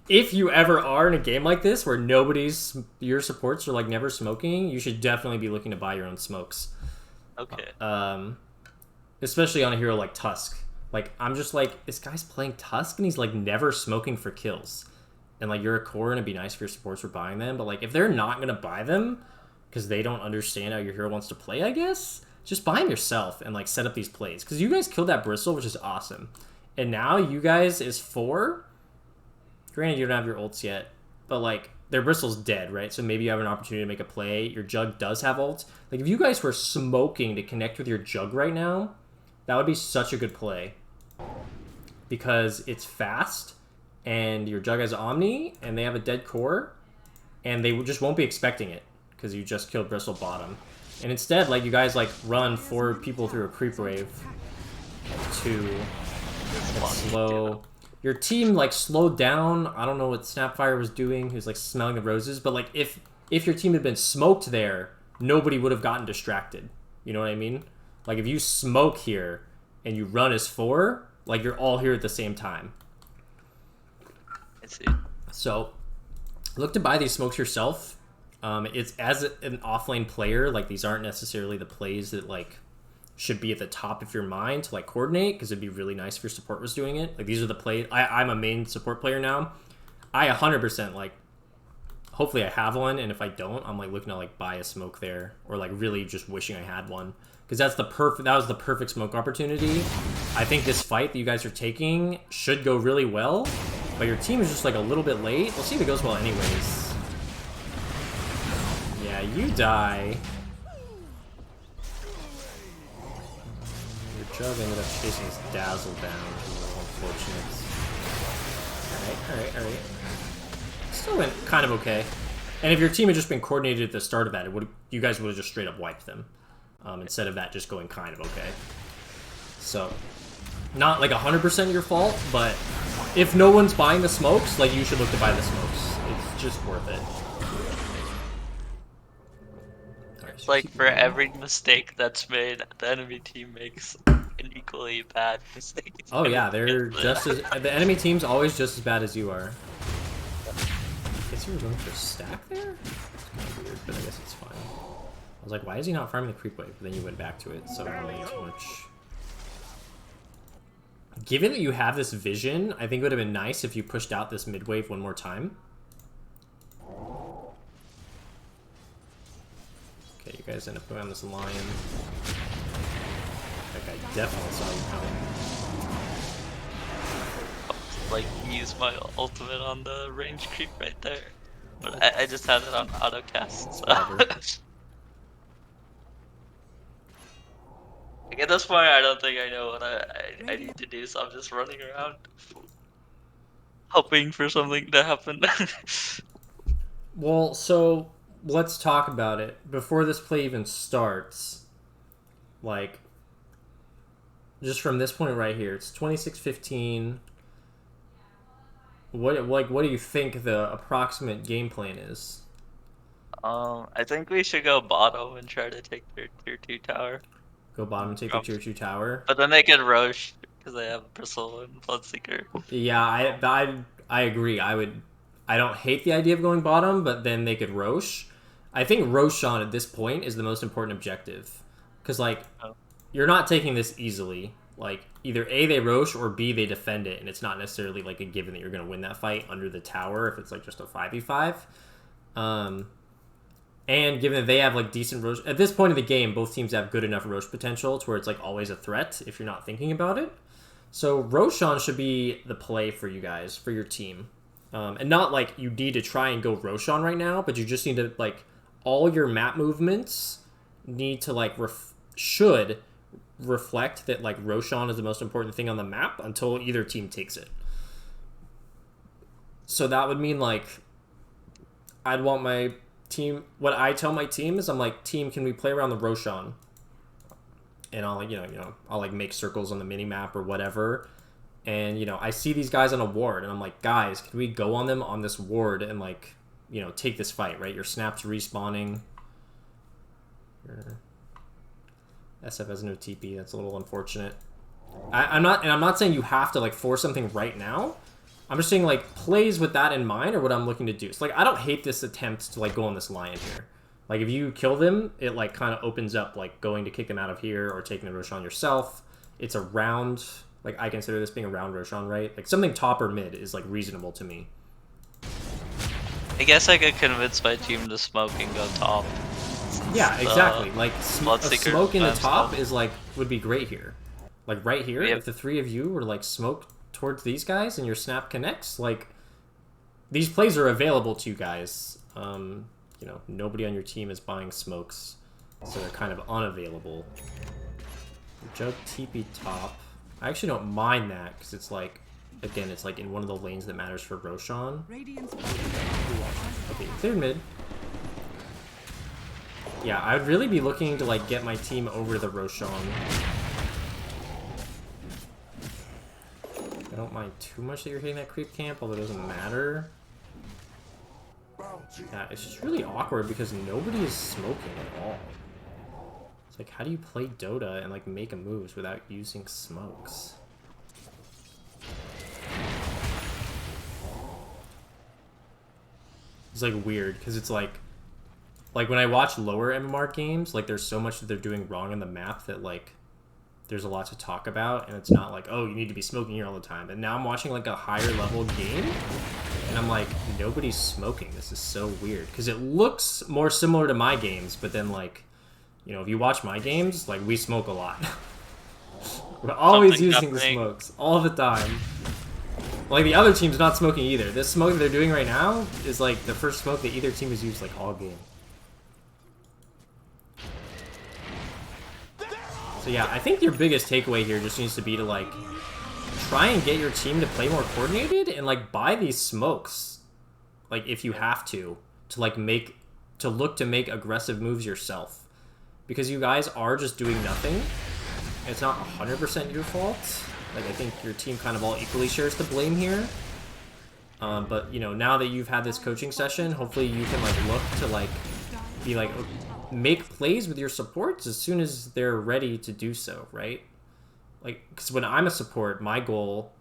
[SPEAKER 2] if you ever are in a game like this where your supports are, like, never smoking, you should definitely be looking to buy your own smokes.
[SPEAKER 1] Okay.
[SPEAKER 2] Especially on a hero like Tusk. Like, I'm just like, this guy's playing Tusk and he's, like, never smoking for kills. And, like, you're a core and it'd be nice if your supports were buying them. But, like, if they're not going to buy them because they don't understand how your hero wants to play, I guess... Just buy them yourself and, like, set up these plays. Because you guys killed that Bristle, which is awesome. And now you guys is 4. Granted, you don't have your ults yet. But, like, their Bristle's dead, right? So maybe you have an opportunity to make a play. Your Jug does have ult. Like, if you guys were smoking to connect with your Jug right now, that would be such a good play. Because it's fast. And your Jug has Omni. And they have a dead core. And they just won't be expecting it. Because you just killed Bristle bottom. And instead, like, you guys, like, run 4 people through a creep wave to slow. Your team, like, slowed down. I don't know what Snapfire was doing. He was, like, smelling the roses. But, like, if your team had been smoked there, nobody would have gotten distracted. You know what I mean? Like, if you smoke here and you run as 4, like, you're all here at the same time.
[SPEAKER 1] I see.
[SPEAKER 2] So, look to buy these smokes yourself. It's as an offlane player, like, these aren't necessarily the plays that, like, should be at the top of your mind to, like, coordinate, because it'd be really nice if your support was doing it. Like, these are the plays. I'm a main support player now. I 100%, like, hopefully I have one, and if I don't, I'm, like, looking to, like, buy a smoke there, or, like, really just wishing I had one, because that was the perfect smoke opportunity. I think this fight that you guys are taking should go really well, but your team is just, like, a little bit late. We'll see if it goes well anyways. Yeah, you die. Your Jug ended up chasing his Dazzle down, which is a little unfortunate. Alright. Still went kind of okay. And if your team had just been coordinated at the start of that, you guys would have just straight up wiped them. Instead of that just going kind of okay. So, not like 100% your fault, but if no one's buying the smokes, like, you should look to buy the smokes. It's just worth it.
[SPEAKER 1] Like, for every mistake that's made, the enemy team makes an equally bad mistake.
[SPEAKER 2] Oh yeah, they're just as... The enemy team's always just as bad as you are. I guess you were going for stack there? It's kind of weird, but I guess it's fine. I was like, why is he not farming the creep wave? But then you went back to it, so I don't need too much. Given that you have this vision, I think it would have been nice if you pushed out this mid wave one more time. Okay, you guys end up going on this lion. That guy definitely saw you coming.
[SPEAKER 1] Like, use my ultimate on the range creep right there. But I just had it on auto cast, so. Like, at this point, I don't think I know what I need to do, so I'm just running around, hoping for something to happen.
[SPEAKER 2] Well, so let's talk about it before this play even starts. Like, just from this point right here, it's 26-15. What do you think the approximate game plan is?
[SPEAKER 1] I think we should go bottom and try to take their tier 2 tower.
[SPEAKER 2] Go bottom and take the tier 2 tower.
[SPEAKER 1] But then they could Roche because they have Bristle and Bloodseeker.
[SPEAKER 2] Yeah, I agree. I don't hate the idea of going bottom, but then they could Roche. I think Roshan at this point is the most important objective. Because, like, you're not taking this easily. Like, either A, they Roche, or B, they defend it, and it's not necessarily, like, a given that you're going to win that fight under the tower if it's, like, just a 5v5. And given that they have, like, decent Roche... At this point in the game, both teams have good enough Roche potential to where it's, like, always a threat if you're not thinking about it. So Roshan should be the play for you guys, for your team. And not, like, you need to try and go Roshan right now, but you just need to, like... All your map movements need to, like, should reflect that, like, Roshan is the most important thing on the map until either team takes it. So that would mean, like, I'd want my team... What I tell my team is, I'm like, team, can we play around the Roshan? And I'll, like, you know, I'll, like, make circles on the mini-map or whatever. And, you know, I see these guys on a ward, and I'm like, guys, can we go on them on this ward and, like... You know, take this fight, right? Your snap's respawning. Your SF has no TP. That's a little unfortunate. I'm not saying you have to, like, force something right now. I'm just saying, like, plays with that in mind are what I'm looking to do. So, like, I don't hate this attempt to, like, go on this lion here. Like, if you kill them, it, like, kind of opens up, like, going to kick them out of here or taking the Roshan yourself. It's a round... Like, I consider this being a round Roshan, right? Like, something top or mid is, like, reasonable to me.
[SPEAKER 1] I guess I could convince my team to smoke and go top.
[SPEAKER 2] Yeah, exactly. Like, a smoke in the top
[SPEAKER 1] stuff.
[SPEAKER 2] is, like, would be great here. Like, right here,
[SPEAKER 1] Yep.
[SPEAKER 2] if the three of you were, like, smoke towards these guys and your snap connects, like, these plays are available to you guys. You know, nobody on your team is buying smokes, so they're kind of unavailable. Jug TP top. I actually don't mind that, because it's, like, again, it's, like, in one of the lanes that matters for Roshan. Okay, cleared mid. Yeah, I would really be looking to, like, get my team over the Roshan. I don't mind too much that you're hitting that creep camp, although it doesn't matter. Yeah, it's just really awkward because nobody is smoking at all. It's like, how do you play Dota and, like, make moves without using smokes? It's, like, weird, because it's, like, when I watch lower MMR games, like, there's so much that they're doing wrong on the map that, like, there's a lot to talk about, and it's not like, oh, you need to be smoking here all the time. And now I'm watching, like, a higher level game, and I'm like, nobody's smoking. This is so weird, because it looks more similar to my games, but then, like, you know, if you watch my games, like, we smoke a lot. We're always using the smokes, all the time. Like, the other team's not smoking either. This smoke that they're doing right now is, like, the first smoke that either team has used, like, all game. So, yeah, I think your biggest takeaway here just needs to be to, like, try and get your team to play more coordinated and, like, buy these smokes. Like, if you have to, like, look to make aggressive moves yourself. Because you guys are just doing nothing. It's not 100% your fault. Like, I think your team kind of all equally shares the blame here. But, you know, now that you've had this coaching session, hopefully you can, like, look to, like, be like, make plays with your supports as soon as they're ready to do so, right? Like, because when I'm a support, my goal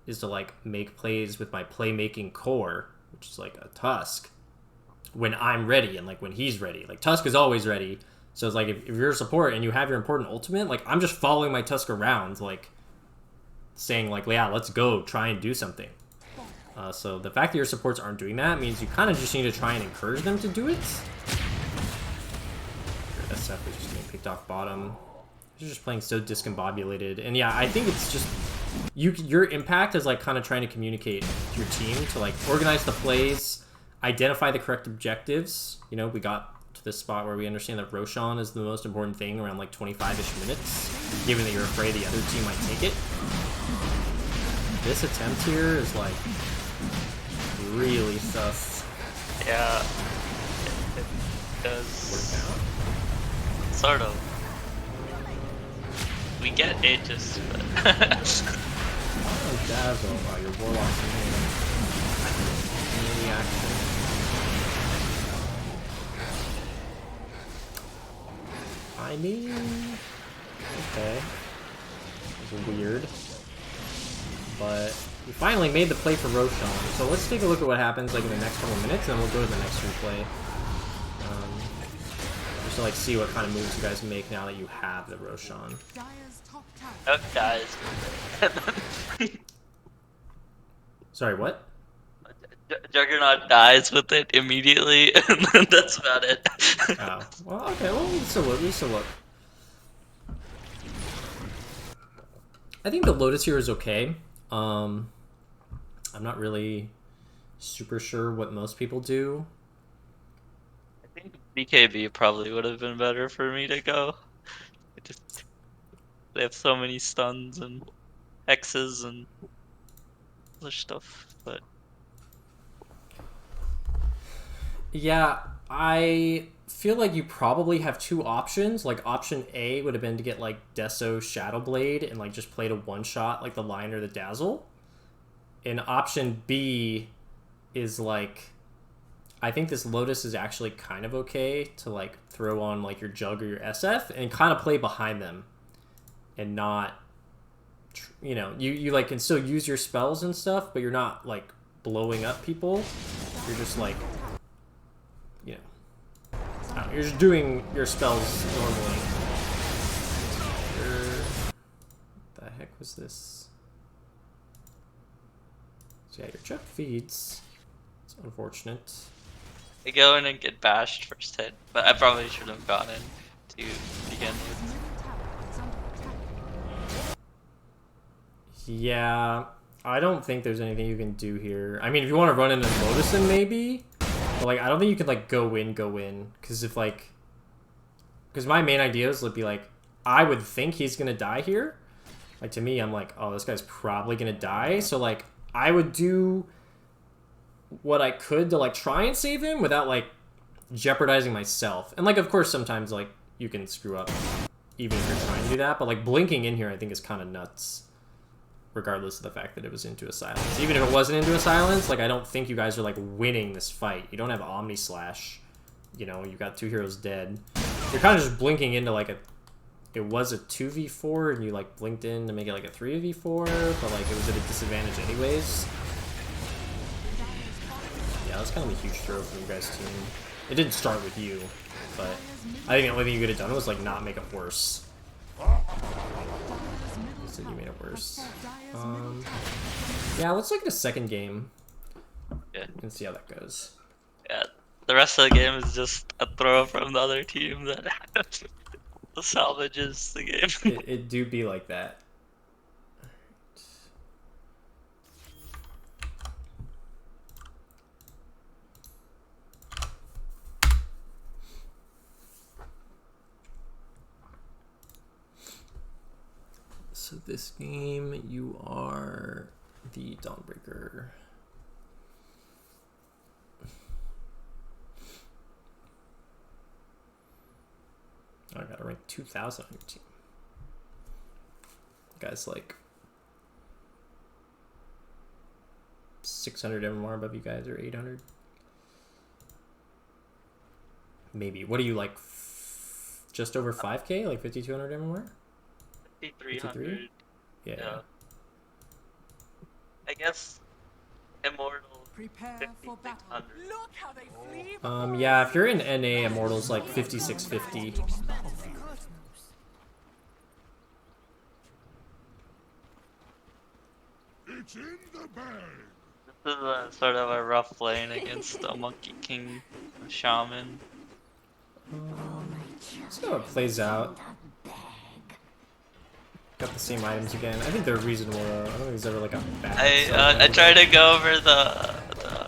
[SPEAKER 2] is to, like, make plays with my playmaking core, which is, like, a Tusk, when I'm ready and, like, when he's ready. Like, Tusk is always ready. So it's like, if you're a support and you have your important ultimate, like, I'm just following my Tusk around, like, saying, like, yeah, let's go, try and do something. So the fact that your supports aren't doing that means you kind of just need to try and encourage them to do it. SF was just getting picked off bottom. You're just playing so discombobulated, and yeah, I think it's just your impact is like kind of trying to communicate to your team to like organize the plays, identify the correct objectives. You know, we got to this spot where we understand that Roshan is the most important thing around like 25-ish minutes, given that you're afraid the other team might take it. This attempt here is like really sus.
[SPEAKER 1] Yeah. It does. Sort of. We get Aegis, but...
[SPEAKER 2] Oh, Dazzle. Wow, your Warlock's in here. Any action. I mean... Okay. It was weird. But we finally made the play for Roshan. So let's take a look at what happens like in the next couple of minutes, and then we'll go to the next replay. Just to like see what kind of moves you guys make now that you have the Roshan.
[SPEAKER 1] Oh, guys.
[SPEAKER 2] Sorry, what?
[SPEAKER 1] Juggernaut dies with it immediately, and then that's about it.
[SPEAKER 2] Oh, well, okay, well, we still look, I think the Lotus here is okay. I'm not really super sure what most people do.
[SPEAKER 1] I think BKB probably would have been better for me to go. They have so many stuns and X's and other stuff, but...
[SPEAKER 2] Yeah, I feel like you probably have two options. Like, option A would have been to get, like, Deso Shadowblade and, like, just play to one-shot, like, the Lion or the Dazzle. And option B is, like... I think this Lotus is actually kind of okay to, like, throw on, like, your Jug or your SF and kind of play behind them. And not... You know, you like, can still use your spells and stuff, but you're not, like, blowing up people. You're just, like... You know, you're just doing your spells normally. What the heck was this? So yeah, your Chuck feeds. It's unfortunate.
[SPEAKER 1] I go in and get bashed first hit, but I probably should have gone in to begin with.
[SPEAKER 2] Yeah, I don't think there's anything you can do here. I mean, if you want to run into Lotusin, maybe. But, like, I don't think you could, like, go in. Because if, like... Because my main idea is to be, like, I would think he's going to die here. Like, to me, I'm like, oh, this guy's probably going to die. So, like, I would do what I could to, like, try and save him without, like, jeopardizing myself. And, like, of course, sometimes, like, you can screw up even if you're trying to do that. But, like, blinking in here, I think, is kind of nuts. Regardless of the fact that it was into a silence. Even if it wasn't into a silence, like, I don't think you guys are, like, winning this fight. You don't have Omni Slash. You know, you got two heroes dead. You're kind of just blinking into, like, a... It was a 2v4, and you, like, blinked in to make it, like, a 3v4, but, like, it was at a disadvantage anyways. Yeah, that was kind of a huge throw from you guys' team. It didn't start with you, but I think the only thing you could have done was, like, not make it worse. So you made it worse. Yeah, let's look at a second game.
[SPEAKER 1] Yeah.
[SPEAKER 2] And see how that goes.
[SPEAKER 1] Yeah. The rest of the game is just a throw from the other team that salvages the game.
[SPEAKER 2] It do be like that. So this game, you are the Dawnbreaker. Oh, I gotta rank 2,000 on your team. Guys like 600 MMR above you guys, or 800. Maybe. What are you, like, just over 5k? Like 5,200 MMR?
[SPEAKER 1] 5,300.
[SPEAKER 2] Yeah.
[SPEAKER 1] I guess immortal.
[SPEAKER 4] Prepare for battle.
[SPEAKER 1] 5,600.
[SPEAKER 4] Look how they flee.
[SPEAKER 2] Yeah, if you're in NA, Immortal's like 5,650.
[SPEAKER 3] It's in the bag.
[SPEAKER 1] This is a, sort of a rough lane against the Monkey King Shaman.
[SPEAKER 2] see how it plays out. Got the same items again. I think they're reasonable though. I don't think there's ever like a bad
[SPEAKER 1] I tried to go over the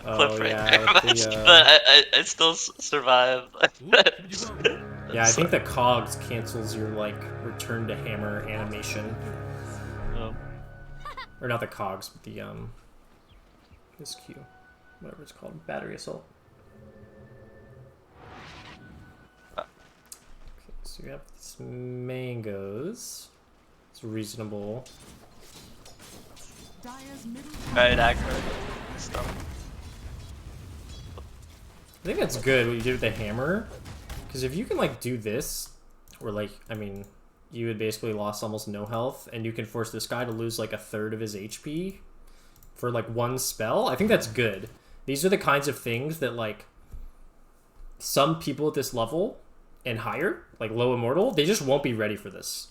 [SPEAKER 1] cliff right
[SPEAKER 2] yeah,
[SPEAKER 1] there,
[SPEAKER 2] with the,
[SPEAKER 1] but I still survived.
[SPEAKER 2] yeah, I think the cogs cancels your like return to hammer animation. Or not the cogs, but the this Q, whatever it's called, battery assault. Okay, so you have these mangoes. It's reasonable.
[SPEAKER 4] Dire's middle
[SPEAKER 1] Right, accurate stuff.
[SPEAKER 2] I think that's good what you did with the hammer, because if you can like do this, or like, I mean, you would basically lost almost no health, and you can force this guy to lose like a third of his HP for like one spell. I think that's good. These are the kinds of things that like some people at this level and higher, like low immortal, they just won't be ready for this.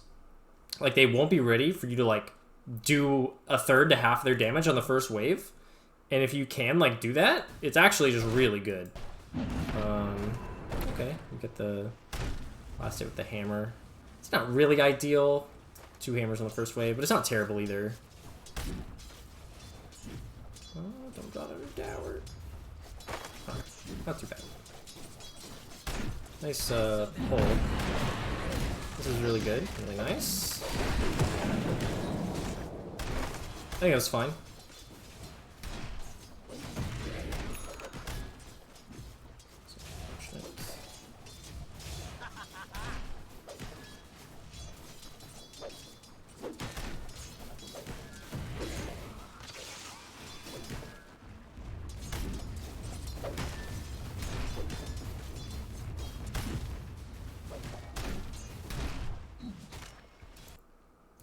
[SPEAKER 2] Like they won't be ready for you to like do a third to half their damage on the first wave. And if you can like do that, it's actually just really good. Okay, we get the last hit with the hammer. It's not really ideal. 2 hammers on the first wave, but it's not terrible either. Oh, don't got under tower. Huh, not too bad. Nice pull. This is really good, really nice. I think that was fine.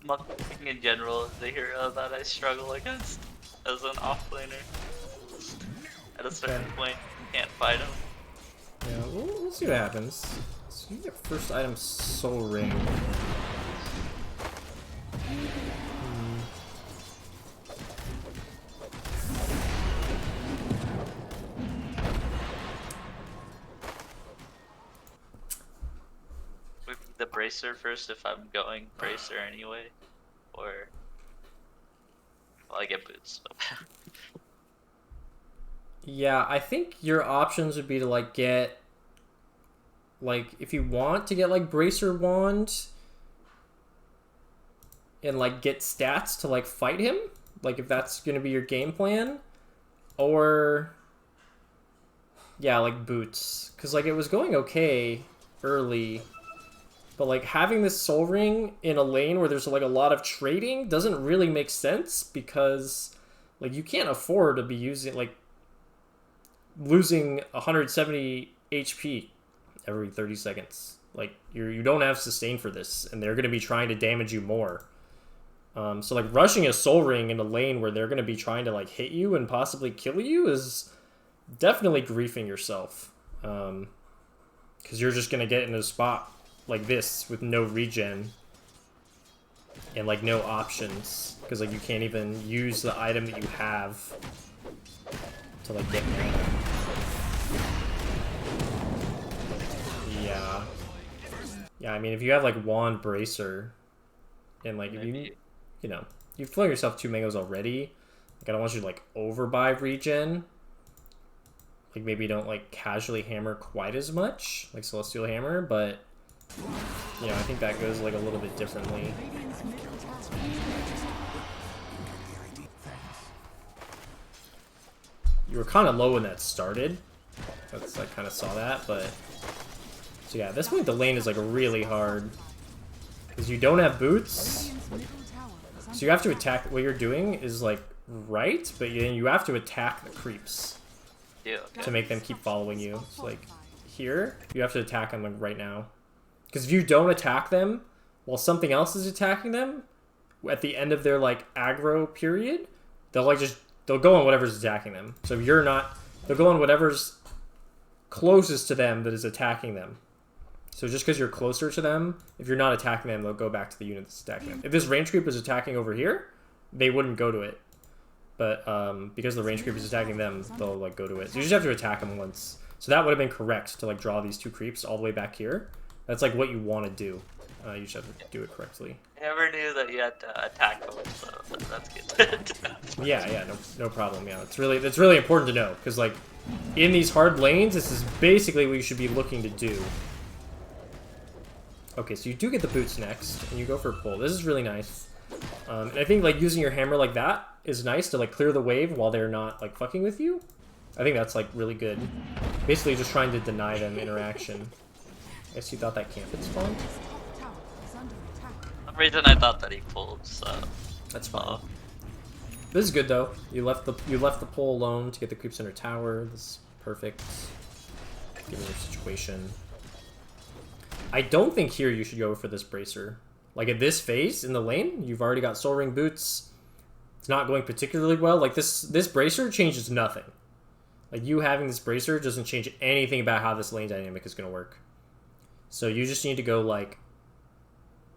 [SPEAKER 1] Mucking in general is the hero that I struggle against as an offlaner. At a certain point, you can't fight him.
[SPEAKER 2] Yeah, we'll see what happens. So you get first item Soul Ring.
[SPEAKER 1] Would be the bracer first if I'm going bracer anyway, or well, I get boots. So.
[SPEAKER 2] Yeah, I think your options would be to like get, like if you want to get like Bracer Wand and like get stats to like fight him, like if that's gonna be your game plan, or yeah, like boots, because like it was going okay early, but like having this Soul Ring in a lane where there's like a lot of trading doesn't really make sense, because like you can't afford to be using like losing 170 HP every 30 seconds. Like you don't have sustain for this, and they're going to be trying to damage you more. So like rushing a Soul Ring in a lane where they're going to be trying to like hit you and possibly kill you is definitely griefing yourself, because you're just going to get in a spot like this with no regen and like no options, because like you can't even use the item that you have to like get mana. Yeah, I mean if you have like Wand Bracer and like if you know, you've flung yourself 2 mangoes already, like I don't want you to like overbuy regen. Like maybe you don't like casually hammer quite as much, like Celestial Hammer, but you know, I think that goes like a little bit differently. You were kind of low when that started. That's, I kind of saw that, but so yeah, at this point the lane is like really hard because you don't have boots, so you have to attack. What you're doing is like right, but you have to attack the creeps to make them keep following you. So like here, you have to attack them like right now, because if you don't attack them while something else is attacking them at the end of their like aggro period, they'll go on whatever's attacking them. So if you're not, they'll go on whatever's closest to them that is attacking them. So just because you're closer to them, if you're not attacking them, they'll go back to the unit that's attacking them. If this range creep is attacking over here, they wouldn't go to it. But because the range creep is attacking them, they'll like go to it. So you just have to attack them once. So that would have been correct to like draw these 2 creeps all the way back here. That's like what you want to do. You just have to do it correctly.
[SPEAKER 1] I never knew that you had to attack them, so that's good.
[SPEAKER 2] Yeah, no problem. Yeah, that's really important to know because like in these hard lanes, this is basically what you should be looking to do. Okay, so you do get the boots next, and you go for a pull. This is really nice. And I think like using your hammer like that is nice to like clear the wave while they're not like fucking with you. I think that's like really good. Basically, just trying to deny them interaction. I guess you thought that camp had spawned.
[SPEAKER 1] For some reason I thought that he pulled, so
[SPEAKER 2] That's fine. This is good though. You left the pole alone to get the creeps under tower. This is perfect. Given your situation. I don't think here you should go for this bracer. Like at this phase in the lane, you've already got Soul Ring boots. It's not going particularly well. Like this bracer changes nothing. Like you having this bracer doesn't change anything about how this lane dynamic is going to work. So you just need to go like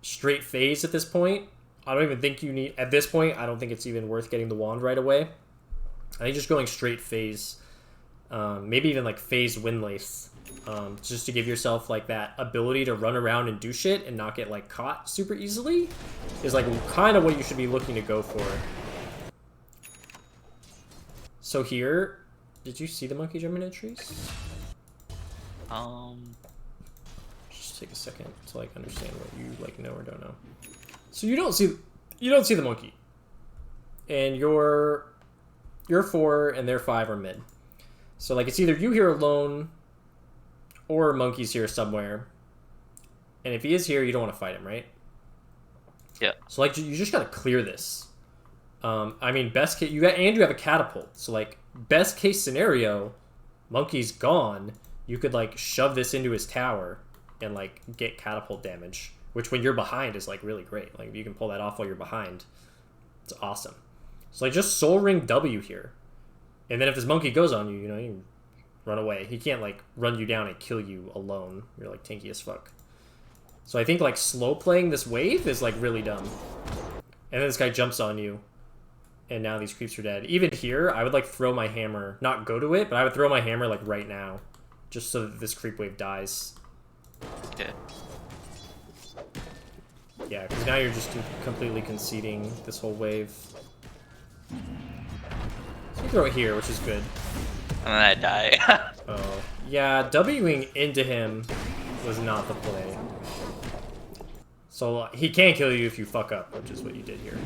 [SPEAKER 2] straight phase at this point. I don't even think you need, at this point, I don't think it's even worth getting the wand right away. I think just going straight phase, maybe even like phase windlace, just to give yourself like that ability to run around and do shit and not get like caught super easily is like kind of what you should be looking to go for. So here, did you see the monkey jumping in trees? Just take a second to like understand what you like know or don't know. So you don't see the monkey, and you're 4 and they're 5 are mid. So like it's either you here alone, or monkey's here somewhere. And if he is here, you don't want to fight him, right?
[SPEAKER 1] yeah.
[SPEAKER 2] So like you just gotta clear this. I mean, best case you have a catapult. So like best case scenario, monkey's gone. You could like shove this into his tower and like get catapult damage. Which, when you're behind, is, like, really great. Like, if you can pull that off while you're behind, it's awesome. So, like, just Soul Ring W here. And then if this monkey goes on you, you know, you can run away. He can't, like, run you down and kill you alone. You're, like, tanky as fuck. So I think, like, slow playing this wave is, like, really dumb. And then this guy jumps on you. And now these creeps are dead. Even here, I would, like, throw my hammer. Not go to it, but I would throw my hammer, like, right now. Just so that this creep wave dies.
[SPEAKER 1] Okay.
[SPEAKER 2] Yeah, because now you're just completely conceding this whole wave. So you throw it here, which is good.
[SPEAKER 1] And then I die.
[SPEAKER 2] Oh. Yeah, Wing into him was not the play. So he can kill you if you fuck up, which is what you did here.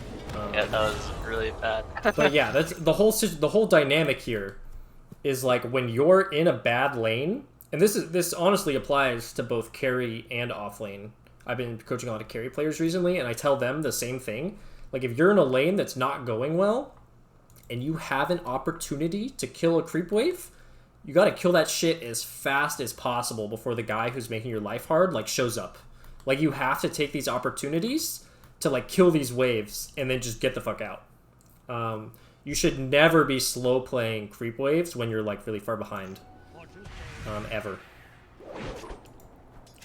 [SPEAKER 1] Yeah, that was really bad.
[SPEAKER 2] But yeah, that's the whole dynamic here is like when you're in a bad lane, and this honestly applies to both carry and off lane. I've been coaching a lot of carry players recently, and I tell them the same thing. Like, if you're in a lane that's not going well, and you have an opportunity to kill a creep wave, you gotta kill that shit as fast as possible before the guy who's making your life hard, like, shows up. Like, you have to take these opportunities to, like, kill these waves, and then just get the fuck out. You should never be slow playing creep waves when you're, like, really far behind. Ever.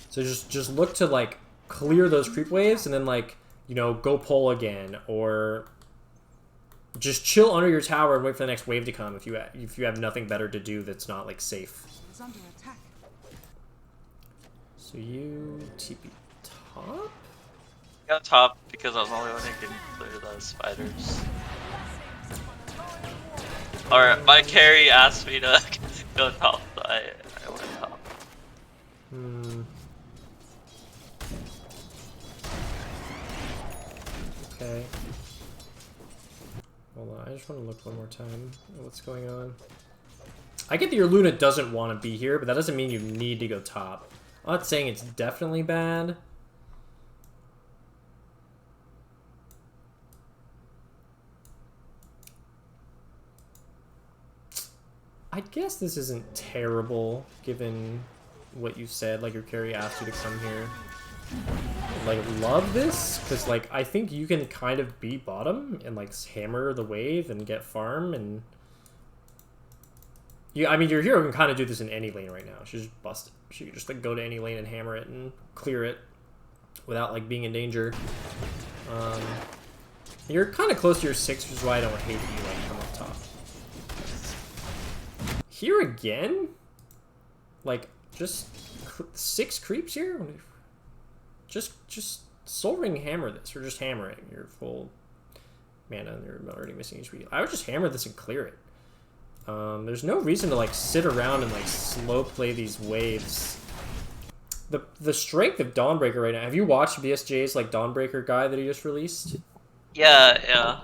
[SPEAKER 2] So just look to, like, clear those creep waves and then, like, you know, go pull again, or just chill under your tower and wait for the next wave to come if you have nothing better to do that's not, like, safe. So you TP top?
[SPEAKER 1] Got top because I was the only one who can clear those spiders. Or my carry asked me to go top, so I went top.
[SPEAKER 2] Okay. Hold on, I just want to look one more time at what's going on. I get that your Luna doesn't want to be here, but that doesn't mean you need to go top. I'm not saying it's definitely bad. I guess this isn't terrible, given what you said. Like, your carry asked you to come here. Like, love this, because, like, I think you can kind of beat bottom and, like, hammer the wave and get farm, and... I mean, your hero can kind of do this in any lane right now. She's just bust it. She can just, like, go to any lane and hammer it and clear it without, like, being in danger. You're kind of close to your 6, which is why I don't hate you, like, come up top. Here again? Like, just 6 creeps here? just Soul Ring hammer this, or just hammer it. You're full mana and you're already missing HP. I would just hammer this and clear it. There's no reason to like sit around and like slow play these waves. The strength of Dawnbreaker right now. Have you watched BSJ's like Dawnbreaker guy that he just released?
[SPEAKER 1] Yeah.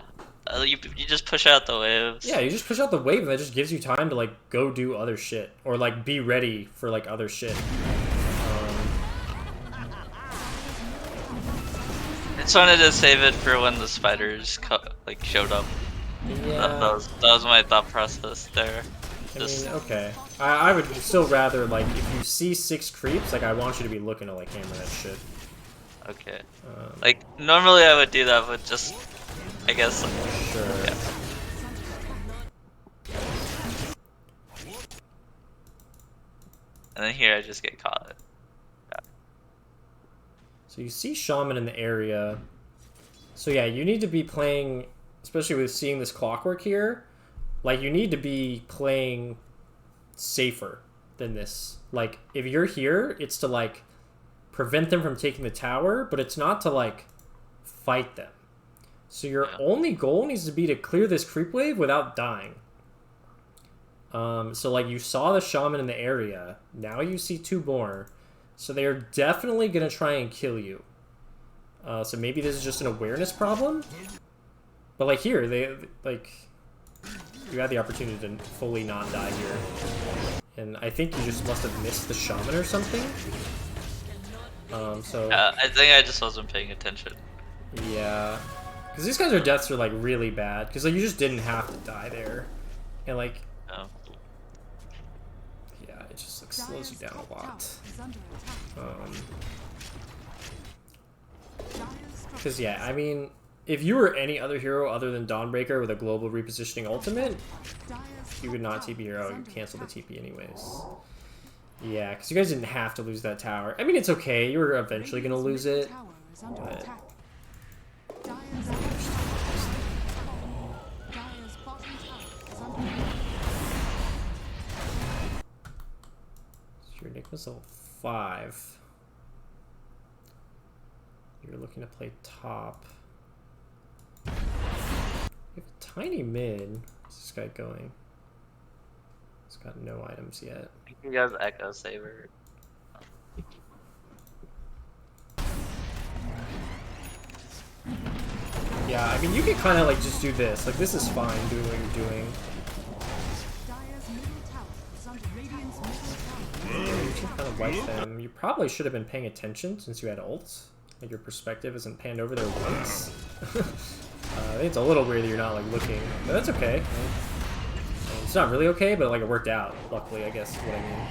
[SPEAKER 1] You just push out the waves.
[SPEAKER 2] Yeah, you just push out the wave and that just gives you time to like go do other shit or like be ready for like other shit.
[SPEAKER 1] I just wanted to save it for when the spiders like showed up.
[SPEAKER 2] Yeah.
[SPEAKER 1] That was my thought process there.
[SPEAKER 2] I mean, okay. I would still rather, like, if you see 6 creeps, like, I want you to be looking to, like, hammer that shit.
[SPEAKER 1] Okay. Like, normally I would do that, but just, I guess, like,
[SPEAKER 2] sure.
[SPEAKER 1] Yeah. And then here I just get caught. Yeah.
[SPEAKER 2] So you see Shaman in the area. So yeah, you need to be playing, especially with seeing this clockwork here, like, you need to be playing safer than this. Like, if you're here, it's to, like, prevent them from taking the tower, but it's not to, like, fight them. So your only goal needs to be to clear this creep wave without dying. So, like, you saw the Shaman in the area. Now you see 2 more. So they are definitely going to try and kill you. So maybe this is just an awareness problem? But, like, here, they, like... You had the opportunity to fully not die here. And I think you just must have missed the Shaman or something. So...
[SPEAKER 1] I think I just wasn't paying attention.
[SPEAKER 2] Yeah. Because these guys' deaths are, like, really bad. Because, like, you just didn't have to die there. And, like...
[SPEAKER 1] Oh.
[SPEAKER 2] Yeah, it just, like, slows you down a lot. Because, yeah, I mean... If you were any other hero other than Dawnbreaker with a global repositioning ultimate, you would not TP hero, you cancel the TP anyways. Yeah, because you guys didn't have to lose that tower. I mean, it's okay, you were eventually going to lose it, but... So your Enigma's level 5. You're looking to play top. You have a tiny mid. What's this guy going? He's got no items yet.
[SPEAKER 1] I think you guys Echo Saber.
[SPEAKER 2] Yeah, I mean, you can kind of like just do this. Like, this is fine doing what you're doing. You can kind of wipe them. You probably should have been paying attention since you had ults. Like, your perspective isn't panned over there once. I think it's a little weird that you're not, like, looking, but that's okay. It's not really okay, but, like, it worked out, luckily, I guess, is what I mean.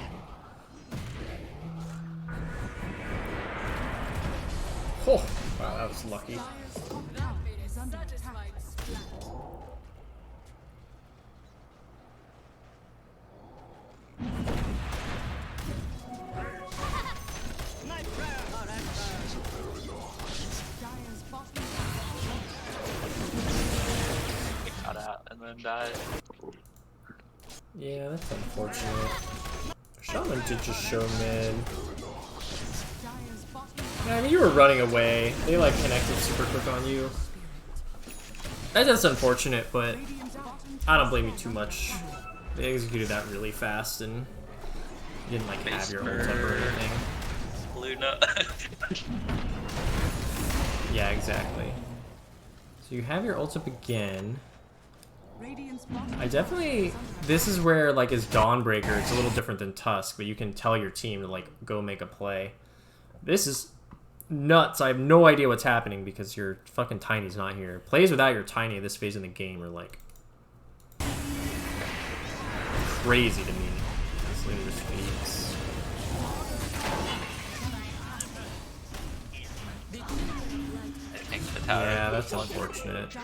[SPEAKER 2] Oh, wow, that was lucky.
[SPEAKER 1] And then died.
[SPEAKER 2] Yeah, that's unfortunate. Shaman did just show mid. Yeah, I mean, you were running away. They, like, connected super quick on you. That's unfortunate, but I don't blame you too much. They executed that really fast, and you didn't, like, have your ult up or anything.
[SPEAKER 1] Luna.
[SPEAKER 2] Yeah, exactly. So you have your ult up again. I definitely... This is where, like, as Dawnbreaker, it's a little different than Tusk, but you can tell your team to, like, go make a play. This is nuts. I have no idea what's happening because your fucking Tiny's not here. Plays without your Tiny at this phase in the game are, like, crazy to me. This literally just feeds.
[SPEAKER 1] I think the tower.
[SPEAKER 2] Yeah, that's unfortunate.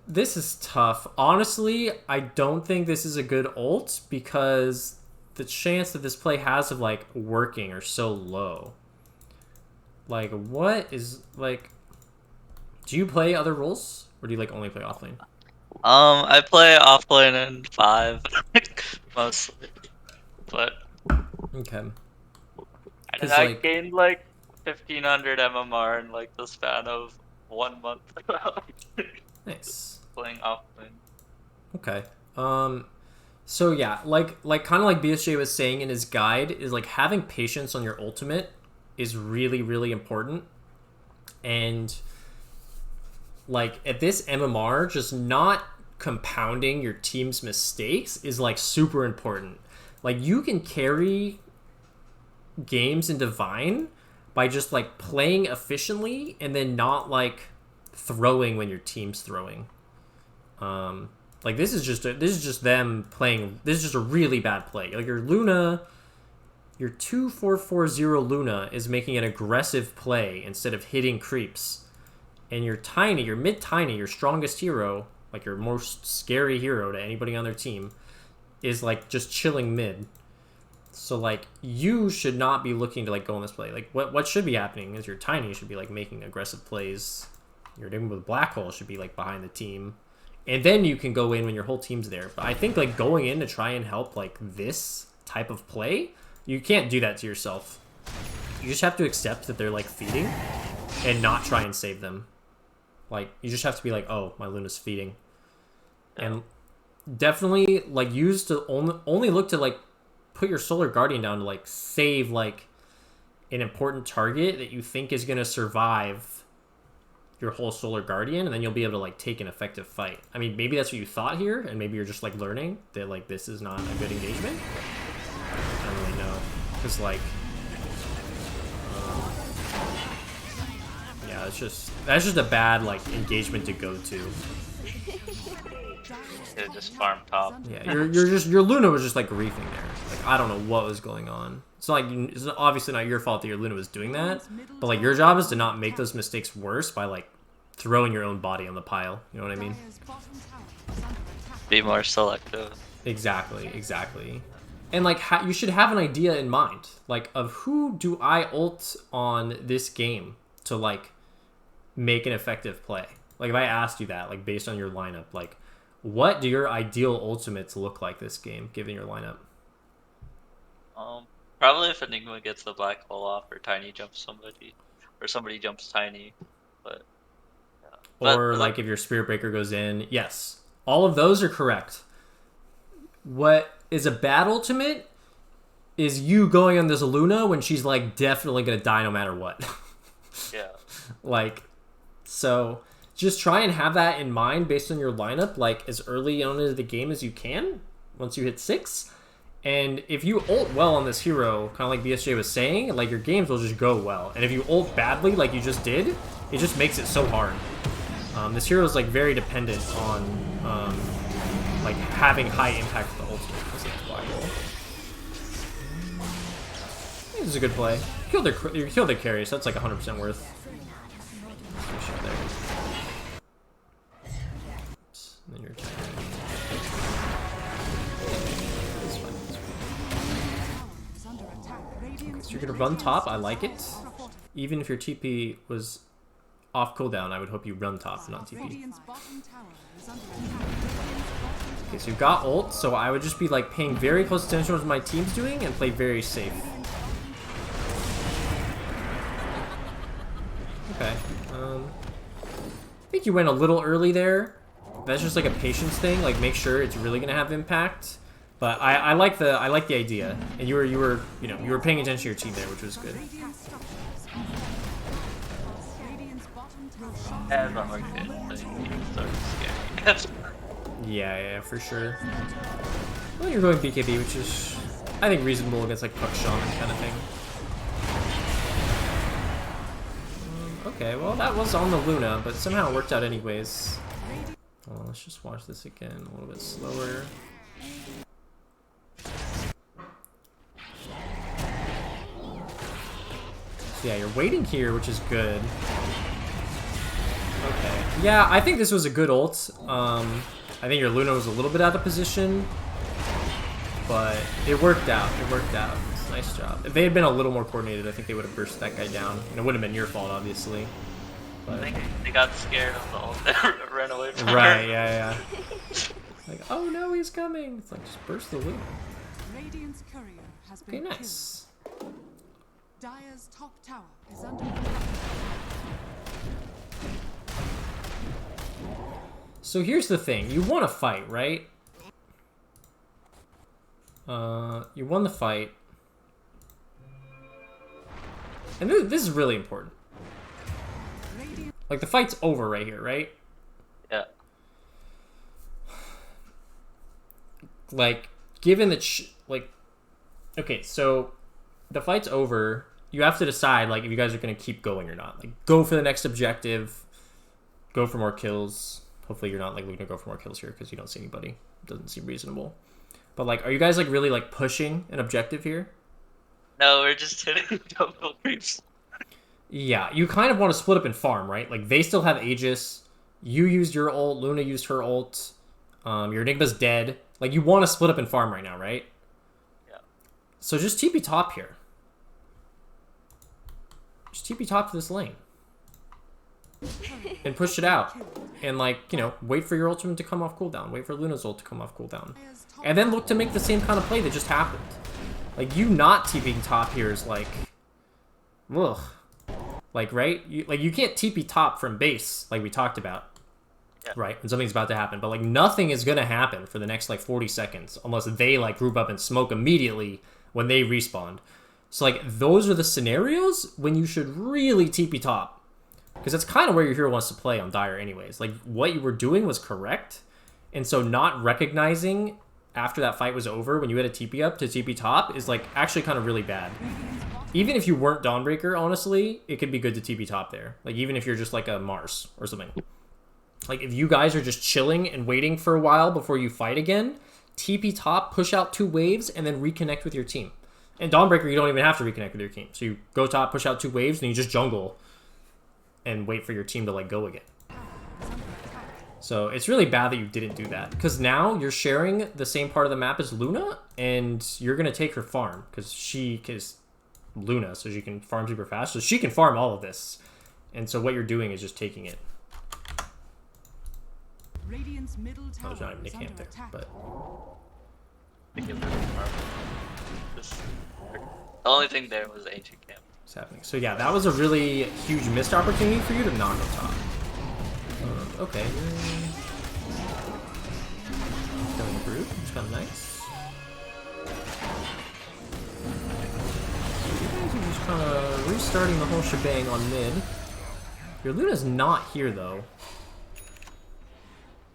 [SPEAKER 2] This is tough. Honestly, I don't think this is a good ult because the chance that this play has of, like, working are so low. Like, what is, like... Do you play other roles? Or do you, like, only play offlane?
[SPEAKER 1] I play offlane in 5 mostly, but
[SPEAKER 2] Okay.
[SPEAKER 1] And
[SPEAKER 2] Because,
[SPEAKER 1] I
[SPEAKER 2] like...
[SPEAKER 1] gained like 1500 MMR in like the span of 1 month.
[SPEAKER 2] Nice.
[SPEAKER 1] Playing offlane.
[SPEAKER 2] Okay. So yeah, like kind of like BSJ was saying in his guide, is like having patience on your ultimate is really, really important. And like at this MMR, just not compounding your team's mistakes is like super important. Like you can carry games in Divine by just like playing efficiently and then not like throwing when your team's throwing. Like this is just them playing. This is just a really bad play. Like your Luna, your 2440 Luna is making an aggressive play instead of hitting creeps, and your Tiny, your mid Tiny, your strongest hero, like your most scary hero to anybody on their team, is like just chilling mid. So like you should not be looking to like go on this play. Like what should be happening is your Tiny should be like making aggressive plays. Your Enigma with Black Hole should be like behind the team. And then you can go in when your whole team's there. But I think like going in to try and help like this type of play, you can't do that to yourself. You just have to accept that they're like feeding and not try and save them. Like you just have to be like, oh, my Luna's feeding. And definitely like use to only look to like put your Solar Guardian down to like save like an important target that you think is gonna survive your whole Solar Guardian, and then you'll be able to like take an effective fight. I mean, maybe that's what you thought here, and maybe you're just like learning that like this is not a good engagement. I don't really know, because like, yeah, that's just a bad like engagement to go to.
[SPEAKER 1] Yeah, just farm top.
[SPEAKER 2] Yeah, your Luna was just like griefing there. Like I don't know what was going on. It's not like it's obviously not your fault that your Luna was doing that, but like your job is to not make those mistakes worse by like throwing your own body on the pile. You know what I mean?
[SPEAKER 1] Be more selective.
[SPEAKER 2] Exactly. And like you should have an idea in mind, like of who do I ult on this game to like make an effective play. Like if I asked you that, like based on your lineup, like what do your ideal ultimates look like this game, given your lineup?
[SPEAKER 1] Probably if Enigma gets the black hole off, or Tiny jumps somebody, or somebody jumps Tiny, but yeah.
[SPEAKER 2] Or like if your Spirit Breaker goes in, yes, all of those are correct. What is a bad ultimate is you going on this Luna when she's like definitely gonna die no matter what.
[SPEAKER 1] Yeah.
[SPEAKER 2] Like, so just try and have that in mind based on your lineup, like as early on into the game as you can, once you hit 6. And if you ult well on this hero, kind of like BSJ was saying, like your games will just go well. And if you ult badly, like you just did, it just makes it so hard. This hero is like very dependent on like having high impact with the ultimate. Let's get Black Hole. This is a good play. You killed their carry, so that's like 100% worth. And then you're so you're gonna run top. I like it. Even if your TP was off cooldown, I would hope you run top, not TP. Okay, so you've got ult, so I would just be like paying very close attention to what my team's doing and play very safe. Okay. I think you went a little early there. That's just like a patience thing. Like make sure it's really gonna have impact. But I like the idea, and you were paying attention to your team there, which was good.
[SPEAKER 1] As I'm like it,
[SPEAKER 2] Yeah, for sure. Well, you're going BKB, which is I think reasonable against like Puck Shaman kind of thing. Okay, well that was on the Luna, but somehow it worked out anyways. Well, let's just watch this again a little bit slower. So yeah, you're waiting here, which is good. Okay. Yeah, I think this was a good ult. I think your Luna was a little bit out of position, but it worked out. Nice job. If they had been a little more coordinated, I think they would have burst that guy down. And it wouldn't have been your fault, obviously. But...
[SPEAKER 1] I think they got scared of the ult and ran away from her.
[SPEAKER 2] Right, yeah. Like, oh no, he's coming. It's like, just burst the Luna. Okay, nice.
[SPEAKER 4] Dire's top tower is under attack.
[SPEAKER 2] So here's the thing. You want to fight, right? You won the fight. And this is really important. Like, the fight's over right here, right?
[SPEAKER 1] Yeah.
[SPEAKER 2] Like, given that, like, okay, so the fight's over. You have to decide, like, if you guys are going to keep going or not. Like, go for the next objective. Go for more kills. Hopefully you're not, like, looking to go for more kills here because you don't see anybody. It doesn't seem reasonable. But, like, are you guys, like, really, like, pushing an objective here?
[SPEAKER 1] No, we're just hitting jungle creeps.
[SPEAKER 2] Yeah, you kind of want to split up and farm, right? Like, they still have Aegis. You used your ult. Luna used her ult. Your Enigma's dead. Like, you want to split up and farm right now, right?
[SPEAKER 1] Yeah.
[SPEAKER 2] So just TP top here. Just TP top to this lane. And push it out. And, like, you know, wait for your ultimate to come off cooldown. Wait for Luna's ult to come off cooldown. And then look to make the same kind of play that just happened. Like, you not TPing top here is, like... Ugh. Like, right? You can't TP top from base, like we talked about.
[SPEAKER 1] Yeah.
[SPEAKER 2] Right? And something's about to happen. But, like, nothing is going to happen for the next, like, 40 seconds. Unless they, like, group up and smoke immediately when they respawn. So, like, those are the scenarios when you should really TP top. Because that's kind of where your hero wants to play on Dire anyways. Like, what you were doing was correct. And so not recognizing after that fight was over when you had a TP up to TP top is, like, actually kind of really bad. Even if you weren't Dawnbreaker, honestly, it could be good to TP top there. Like, even if you're just, like, a Mars or something. Like, if you guys are just chilling and waiting for a while before you fight again, TP top, push out 2 waves, and then reconnect with your team. And Dawnbreaker, you don't even have to reconnect with your team. So you go top, push out 2 waves, and you just jungle and wait for your team to, like, go again. So it's really bad that you didn't do that. Because now you're sharing the same part of the map as Luna, and you're going to take her farm. Because she is Luna, so she can farm super fast. So she can farm all of this. And so what you're doing is just taking it.
[SPEAKER 4] Radiant's middle
[SPEAKER 2] Oh,
[SPEAKER 4] tower
[SPEAKER 2] there's not even a
[SPEAKER 4] is
[SPEAKER 2] camp
[SPEAKER 4] under
[SPEAKER 2] there.
[SPEAKER 4] attack.
[SPEAKER 2] But
[SPEAKER 1] The only thing there was ancient camp.
[SPEAKER 2] it's happening. So yeah, that was a really huge missed opportunity for you to not go top. Okay. Killing a brute, which is kind of nice. So you guys are just kind of restarting the whole shebang on mid. Your Luna's not here though.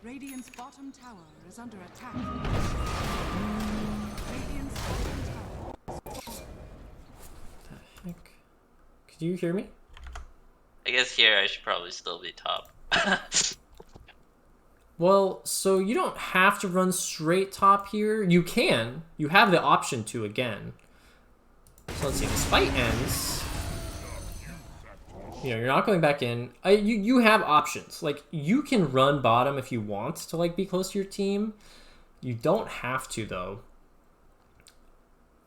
[SPEAKER 4] Radiant's bottom tower is under attack. Radiant's bottom tower.
[SPEAKER 2] The heck? Could you hear me?
[SPEAKER 1] I guess here I should probably still be top.
[SPEAKER 2] Well, so you don't have to run straight top here. You can. You have the option to again. So let's see. This fight ends. You know, you're not going back in. You have options. Like, you can run bottom if you want to, like, be close to your team. You don't have to, though.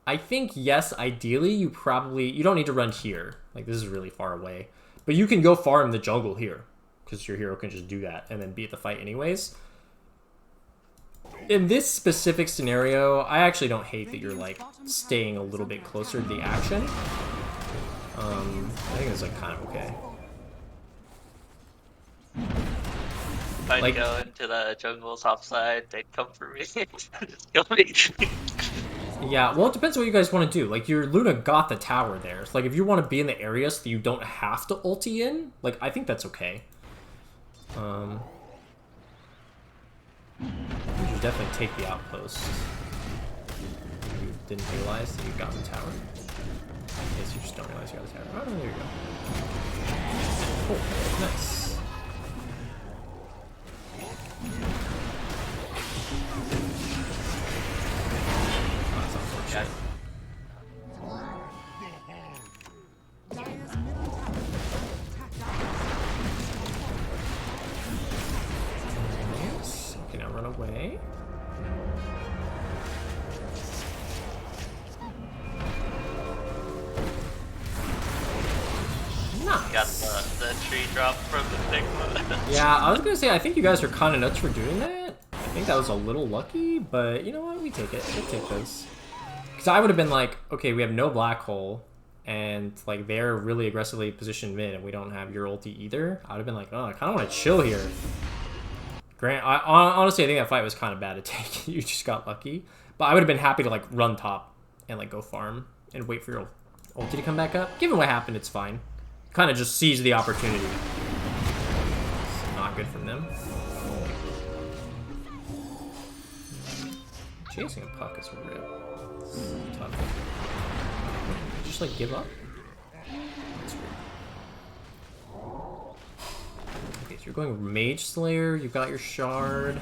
[SPEAKER 2] I think, yes, ideally, you don't need to run here. Like, this is really far away. But you can go farm the jungle here. Because your hero can just do that and then beat the fight anyways. In this specific scenario, I actually don't hate that you're, like, staying a little bit closer to the action. I think it's, like, kind of okay.
[SPEAKER 1] If I
[SPEAKER 2] Like-
[SPEAKER 1] go into the jungle top side, they'd come for me. Just kill me.
[SPEAKER 2] Yeah, well, it depends on what you guys want to do. Like, your Luna got the tower there. So, like, if you want to be in the area so that you don't have to ulti in, like, I think that's okay. You should definitely take the outpost. You didn't realize that you got the tower. I guess you just don't realize you got the tower. Oh, there you go. Oh, nice. Oh, that's unfortunate.
[SPEAKER 4] Dire's middle tower is under attack.
[SPEAKER 2] Yes. Okay, now run away. Nice.
[SPEAKER 1] Got the tree drop from the Enigma.
[SPEAKER 2] Yeah, I was gonna say, I think you guys are kind of nuts for doing that. I think that was a little lucky, but you know what? We take it. We'll take those. Because I would have been like, okay, we have no black hole. and like they're really aggressively positioned mid, and we don't have your ulti either, I would have been like, oh, I kind of want to chill here. Honestly, I think that fight was kind of bad to take. You just got lucky, but I would have been happy to like run top and like go farm and wait for your ulti to come back up. Given what happened, it's fine. Kind of just seize the opportunity. It's not good from them. Chasing a puck is real. It's tough. Just like give up? That's weird. Okay, so you're going Mage Slayer, you've got your shard.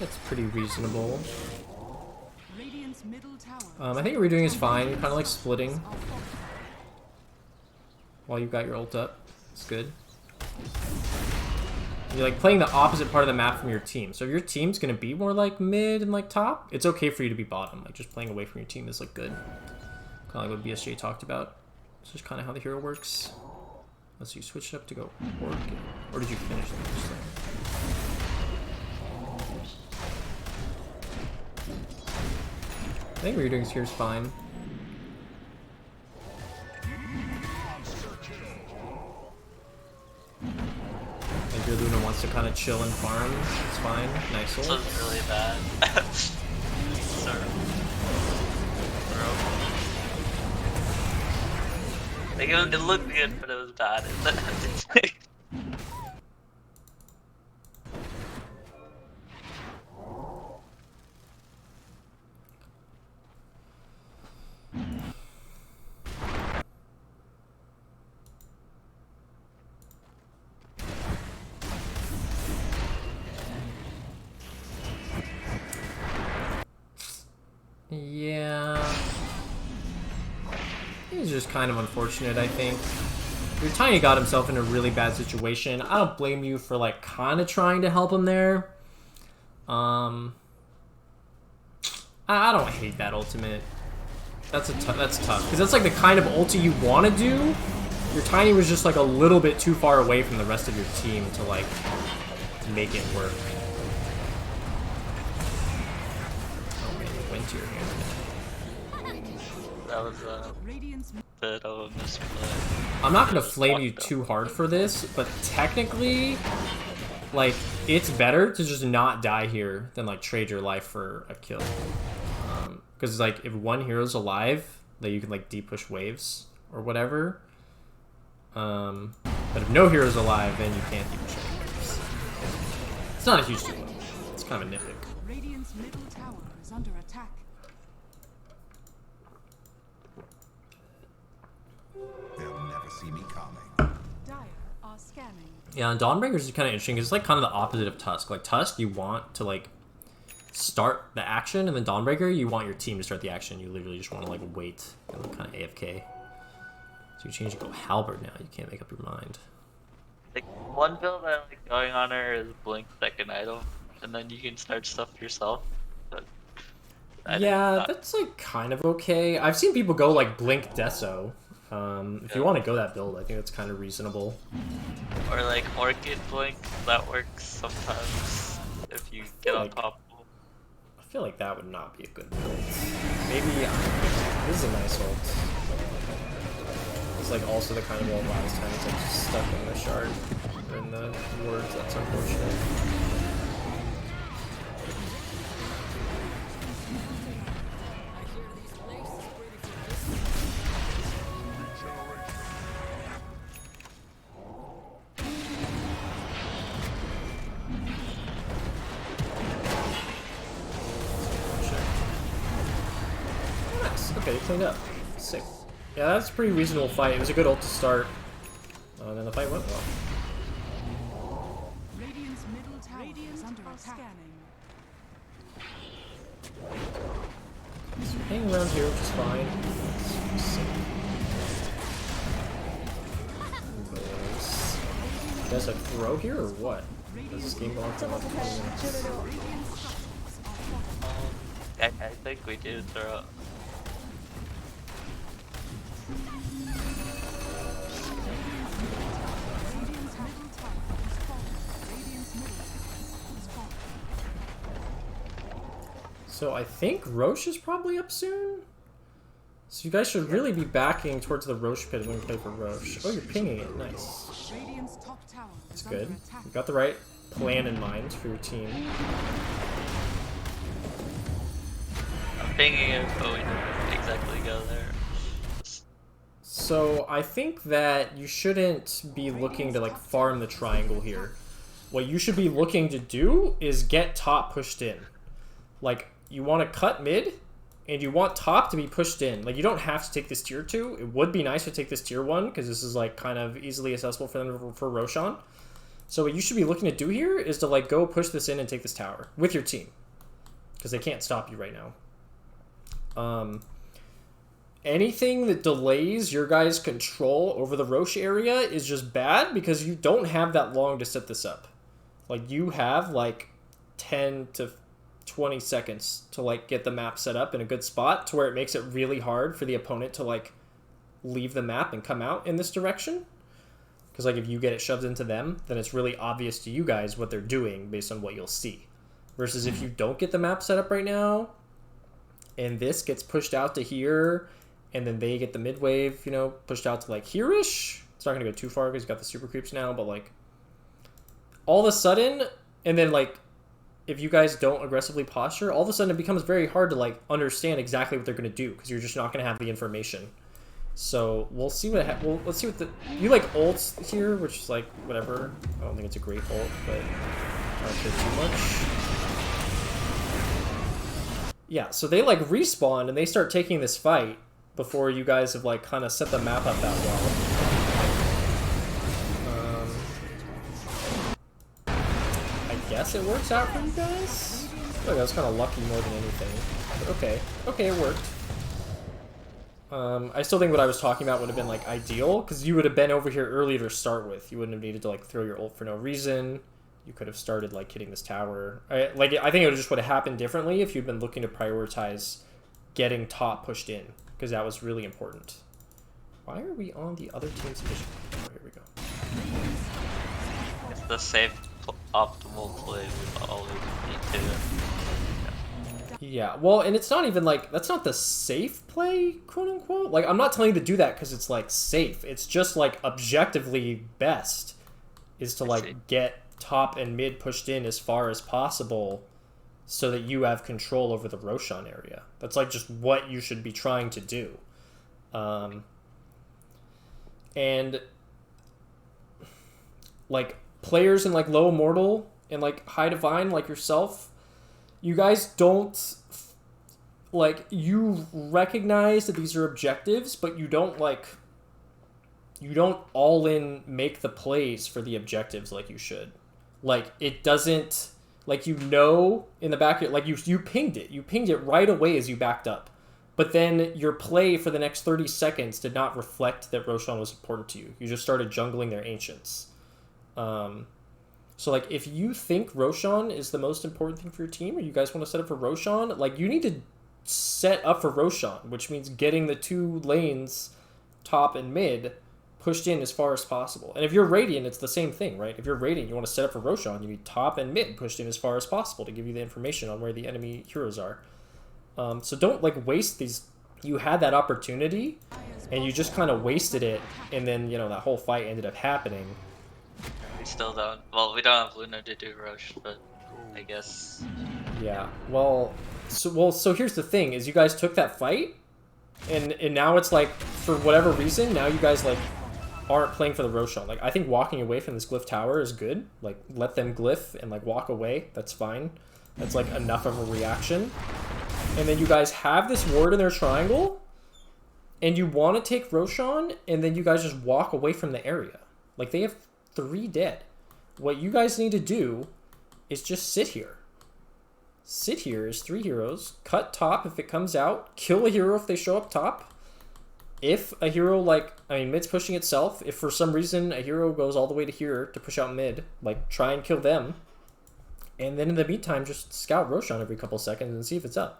[SPEAKER 2] That's pretty reasonable.
[SPEAKER 4] Radiant's middle tower
[SPEAKER 2] I think what we're doing is fine. You're kind of like splitting while you've got your ult up. It's good. You're like playing the opposite part of the map from your team. So if your team's gonna be more like mid and like top, it's okay for you to be bottom. Like just playing away from your team is like good. Kind of like what BSJ talked about. It's just kind of how the hero works. Unless you switch it up to go orc, or did you finish the first thing? I think what you're doing here is fine. If your Luna wants to kind of chill and farm, it's fine. Nice ult.
[SPEAKER 1] This was really bad. Sorry. Like it looked good, but it was bad.
[SPEAKER 2] Yeah. It's just kind of unfortunate, I think. Your Tiny got himself in a really bad situation. I don't blame you for, like, kind of trying to help him there. I don't hate that ultimate. That's tough. Because that's, like, the kind of ulti you want to do. Your Tiny was just, like, a little bit too far away from the rest of your team to, like, make it work. Oh, man, you went to your hand.
[SPEAKER 1] That was a bit of a misplay.
[SPEAKER 2] I'm not gonna flame you too hard for this, but technically, like, it's better to just not die here than like trade your life for a kill. Because like if one hero's alive, that you can like deep-push waves or whatever. But if no hero's alive, then you can't deep-push waves. It's not a huge deal. It's kind of a nitpick.
[SPEAKER 4] Radiant's middle tower is under attack.
[SPEAKER 5] They'll never see me coming.
[SPEAKER 4] Dire are scanning.
[SPEAKER 2] Yeah, and Dawnbreaker is kind of interesting because it's like kind of the opposite of Tusk. Like Tusk, you want to like start the action, and then Dawnbreaker, you want your team to start the action. You literally just want to like wait and like, kind of AFK. So you change it to go Halberd now. You can't make up your mind.
[SPEAKER 1] Like one build I like going on her is blink second item, and then you can start stuff yourself. But
[SPEAKER 2] Yeah, that's like kind of okay. I've seen people go like Blink Deso. If you want to go that build, I think that's kind of reasonable.
[SPEAKER 1] Or like Orchid Blink, that works sometimes if you get on top of them.
[SPEAKER 2] I feel like that would not be a good build. Maybe this is a nice ult. It's like also the kind of ult last time. It's like just stuck in the shard or in the wards. That's unfortunate. Okay, cleaned up. Sick. Yeah, that's a pretty reasonable fight. It was a good ult to start. And then the fight went well.
[SPEAKER 4] Radiant's middle tower is under attack.
[SPEAKER 2] So we're hanging around here, which is fine. You guys like throw here or what? Does this game go on for like 20 minutes?
[SPEAKER 1] I think we do throw.
[SPEAKER 4] Radiant's middle tower is falling. Radiant's middle tower is falling.
[SPEAKER 2] So I think Roche is probably up soon. So you guys should really be backing towards the Roche pit when you play for Roche. Oh, you're pinging it. Nice.
[SPEAKER 4] Radiant's top tower
[SPEAKER 2] That's
[SPEAKER 4] is
[SPEAKER 2] good.
[SPEAKER 4] under attack.
[SPEAKER 2] You got the right plan in mind for your team.
[SPEAKER 1] I'm pinging it, but we didn't exactly go there.
[SPEAKER 2] So I think that you shouldn't be looking to like farm the triangle here. What you should be looking to do is get top pushed in. Like, you want to cut mid, and you want top to be pushed in. Like, you don't have to take this tier 2. It would be nice to take this tier 1, because this is, like, kind of easily accessible for them for Roshan. So what you should be looking to do here is to, like, go push this in and take this tower with your team. Because they can't stop you right now. Anything that delays your guys' control over the Roche area is just bad, because you don't have that long to set this up. Like, you have, like, 10 to 20 seconds to like get the map set up in a good spot to where it makes it really hard for the opponent to like leave the map and come out in this direction, because like if you get it shoved into them, then it's really obvious to you guys what they're doing based on what you'll see, versus if you don't get the map set up right now and this gets pushed out to here and then they get the mid wave, you know, pushed out to like here-ish. It's not gonna go too far because you got the super creeps now, but like all of a sudden, and then like if you guys don't aggressively posture, all of a sudden it becomes very hard to like understand exactly what they're going to do, because you're just not going to have the information. So we'll see what let's see what the you like ults here, which is like whatever. I don't think it's a great ult, but I don't care too much. Yeah, so they like respawn and they start taking this fight before you guys have like kind of set the map up that well. I guess it works out for you guys. I feel like I was kind of lucky more than anything. But okay, it worked. I still think what I was talking about would have been like ideal, because you would have been over here earlier to start with. You wouldn't have needed to like throw your ult for no reason. You could have started like hitting this tower. I think it just would have happened differently if you'd been looking to prioritize getting top pushed in, because that was really important. Why are we on the other team's vision? Oh, here we go.
[SPEAKER 1] It's the safe optimal play we always need to.
[SPEAKER 2] Yeah, well, and it's not even like, that's not the safe play, quote unquote. Like, I'm not telling you to do that because it's like safe. It's just like objectively best is to like get top and mid pushed in as far as possible so that you have control over the Roshan area. That's like just what you should be trying to do. And like players in like low immortal and like high divine like yourself, you guys don't like, you recognize that these are objectives, but you don't all in make the plays for the objectives like you should. Like, it doesn't, like, you know in the back, like you pinged it right away as you backed up, but then your play for the next 30 seconds did not reflect that Roshan was important to you. You just started jungling their ancients. So like, if you think Roshan is the most important thing for your team, or you guys want to set up for Roshan, like, you need to set up for Roshan, which means getting the two lanes, top and mid, pushed in as far as possible. And if you're Radiant, it's the same thing, right? If you're Radiant, you want to set up for Roshan, you need top and mid pushed in as far as possible to give you the information on where the enemy heroes are. So don't like waste these. You had that opportunity, and you just kind of wasted it, and then, you know, that whole fight ended up happening.
[SPEAKER 1] We still don't. Well, we don't have Luna to do Roche, but I guess.
[SPEAKER 2] Yeah. Well, so here's the thing: is you guys took that fight, and now it's like, for whatever reason, now you guys like aren't playing for the Roshan. Like, I think walking away from this glyph tower is good. Like, let them glyph and like walk away. That's fine. That's like enough of a reaction. And then you guys have this ward in their triangle, and you want to take Roshan, and then you guys just walk away from the area. Like, they have 3 dead. What you guys need to do is just sit here. Sit here as 3 heroes. Cut top if it comes out. Kill a hero if they show up top. If a hero, like, I mean, mid's pushing itself. If for some reason a hero goes all the way to here to push out mid, like, try and kill them. And then in the meantime, just scout Roshan every couple seconds and see if it's up.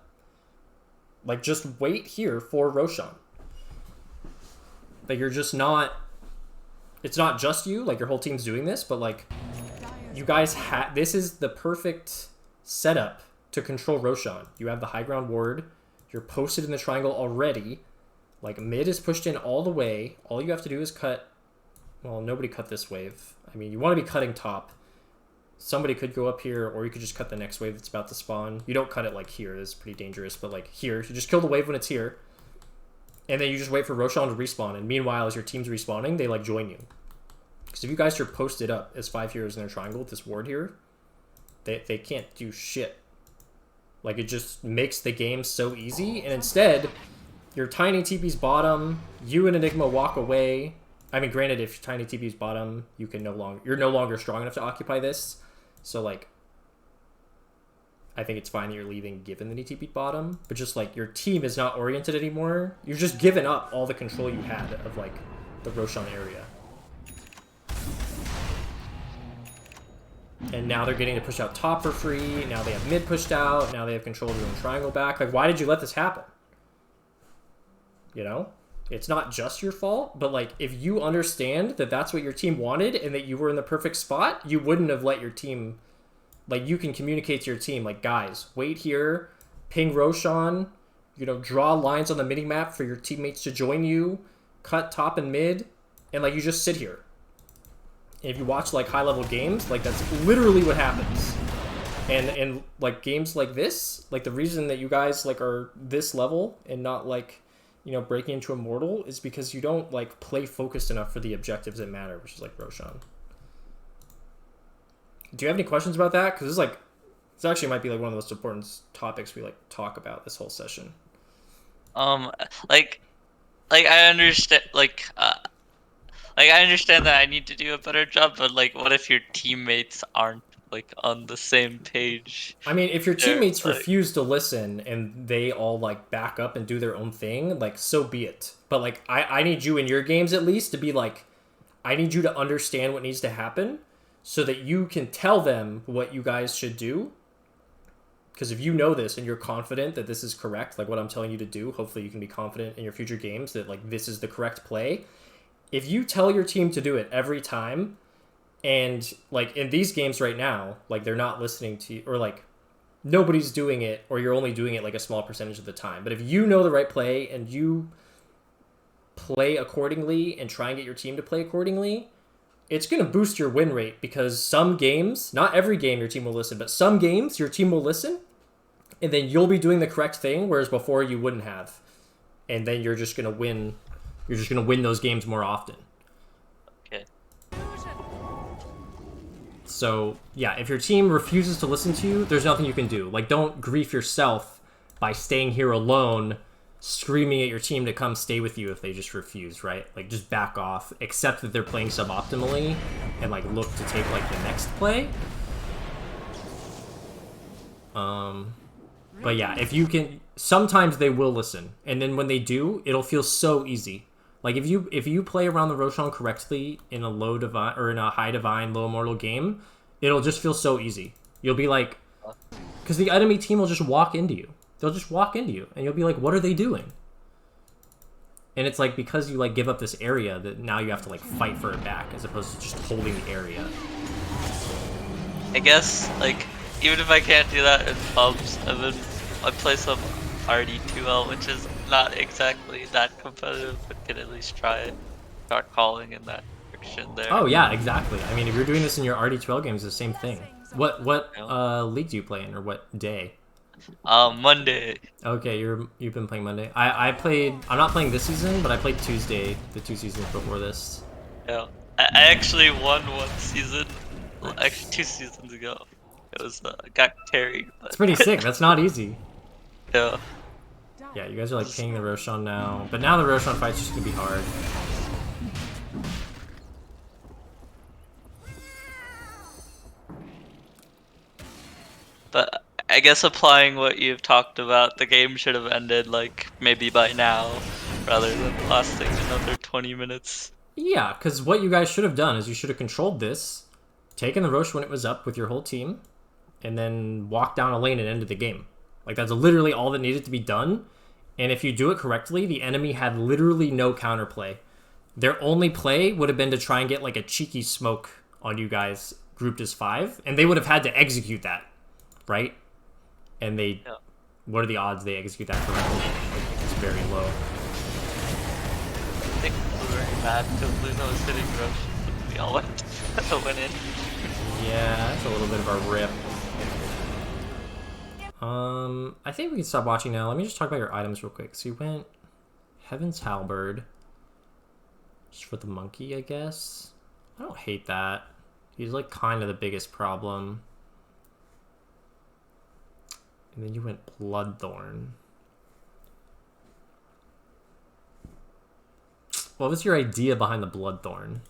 [SPEAKER 2] Like, just wait here for Roshan. Like, you're just not... It's not just you, like, your whole team's doing this, but, like, you guys have... This is the perfect setup to control Roshan. You have the high ground ward. You're posted in the triangle already. Like, mid is pushed in all the way. All you have to do is cut... Well, nobody cut this wave. I mean, you want to be cutting top. Somebody could go up here, or you could just cut the next wave that's about to spawn. You don't cut it, like, here. It's pretty dangerous. But, like, here. You just kill the wave when it's here. And then you just wait for Roshan to respawn. And meanwhile, as your team's respawning, they, like, join you. Because if you guys are posted up as 5 heroes in their triangle with this ward here, they can't do shit. Like, it just makes the game so easy. And instead, your tiny TP's bottom, you and Enigma walk away. I mean, granted, if your tiny TP's bottom, you're no longer strong enough to occupy this. So, like, I think it's fine that you're leaving given that he TP'd bottom. But just, like, your team is not oriented anymore. You've just given up all the control you had of, like, the Roshan area. And now they're getting to push out top for free. Now they have mid pushed out. Now they have control of their own triangle back. Like, why did you let this happen? You know? It's not just your fault, but, like, if you understand that that's what your team wanted and that you were in the perfect spot, you wouldn't have let your team... Like, you can communicate to your team, like, guys, wait here, ping Roshan, you know, draw lines on the mini-map for your teammates to join you, cut top and mid, and, like, you just sit here. And if you watch, like, high-level games, like, that's literally what happens. And like, games like this, like, the reason that you guys, like, are this level and not, like, you know, breaking into Immortal is because you don't, like, play focused enough for the objectives that matter, which is, like, Roshan. Do you have any questions about that? Because this actually might be, like, one of the most important topics we, like, talk about this whole session.
[SPEAKER 1] Like I understand, I understand that I need to do a better job, but, like, what if your teammates aren't, like, on the same page?
[SPEAKER 2] I mean, if your teammates
[SPEAKER 1] like...
[SPEAKER 2] refuse to listen and they all, like, back up and do their own thing, like, so be it. But, like, I need you in your games, at least, to be, like, I need you to understand what needs to happen so that you can tell them what you guys should do. Because if you know this and you're confident that this is correct, like what I'm telling you to do, hopefully you can be confident in your future games that, like, this is the correct play. If you tell your team to do it every time, and, like, in these games right now, like, they're not listening to you, or, like, nobody's doing it, or you're only doing it, like, a small percentage of the time. But if you know the right play, and you play accordingly, and try and get your team to play accordingly, it's going to boost your win rate, because some games, not every game your team will listen, but some games your team will listen, and then you'll be doing the correct thing, whereas before you wouldn't have. And then you're just going to win. You're just going to win those games more often.
[SPEAKER 1] Okay.
[SPEAKER 2] So, yeah, if your team refuses to listen to you, there's nothing you can do. Like, don't grief yourself by staying here alone, screaming at your team to come stay with you if they just refuse, right? Like, just back off, accept that they're playing suboptimally, and, like, look to take, like, the next play. But yeah, if you can... Sometimes they will listen, and then when they do, it'll feel so easy. Like, if you play around the Roshan correctly in a low divine, or in a high divine, low immortal game, it'll just feel so easy. You'll be like... Because the enemy team will just walk into you. They'll just walk into you, and you'll be like, what are they doing? And it's like, because you, like, give up this area, that now you have to, like, fight for it back, as opposed to just holding the area.
[SPEAKER 1] I guess, like, even if I can't do that in pubs, I play some RD2L, which is not exactly that competitive, but can at least try it. Start calling in that direction there.
[SPEAKER 2] Oh yeah, exactly. I mean, if you're doing this in your RD12 games, it's the same thing. What league do you play in, or what day?
[SPEAKER 1] Monday.
[SPEAKER 2] Okay, you've been playing Monday. I'm not playing this season, but I played Tuesday, the 2 seasons before this.
[SPEAKER 1] Yeah, I actually won one season, actually 2 seasons ago. It was got carried. But...
[SPEAKER 2] It's pretty sick. That's not easy.
[SPEAKER 1] Yeah.
[SPEAKER 2] Yeah, you guys are, like, pinging the Roshan now, but now the Roshan fight's just gonna be hard.
[SPEAKER 1] But I guess applying what you've talked about, the game should have ended, like, maybe by now, rather than lasting another 20 minutes.
[SPEAKER 2] Yeah, because what you guys should have done is you should have controlled this, taken the Rosh when it was up with your whole team, and then walked down a lane and ended the game. Like, that's literally all that needed to be done. And if you do it correctly, the enemy had literally no counterplay. Their only play would have been to try and get, like, a cheeky smoke on you guys grouped as 5, and they would have had to execute that, right? And they... Yeah. What are the odds they execute that correctly? Like, it's very low.
[SPEAKER 1] bad because Luna was hitting Roche. We all went in.
[SPEAKER 2] Yeah, that's a little bit of a rip. I think we can stop watching now. Let me just talk about your items real quick. So you went Heaven's Halberd. Just for the monkey, I guess. I don't hate that. He's like kind of the biggest problem. And then you went Bloodthorn. What was your idea behind the Bloodthorn?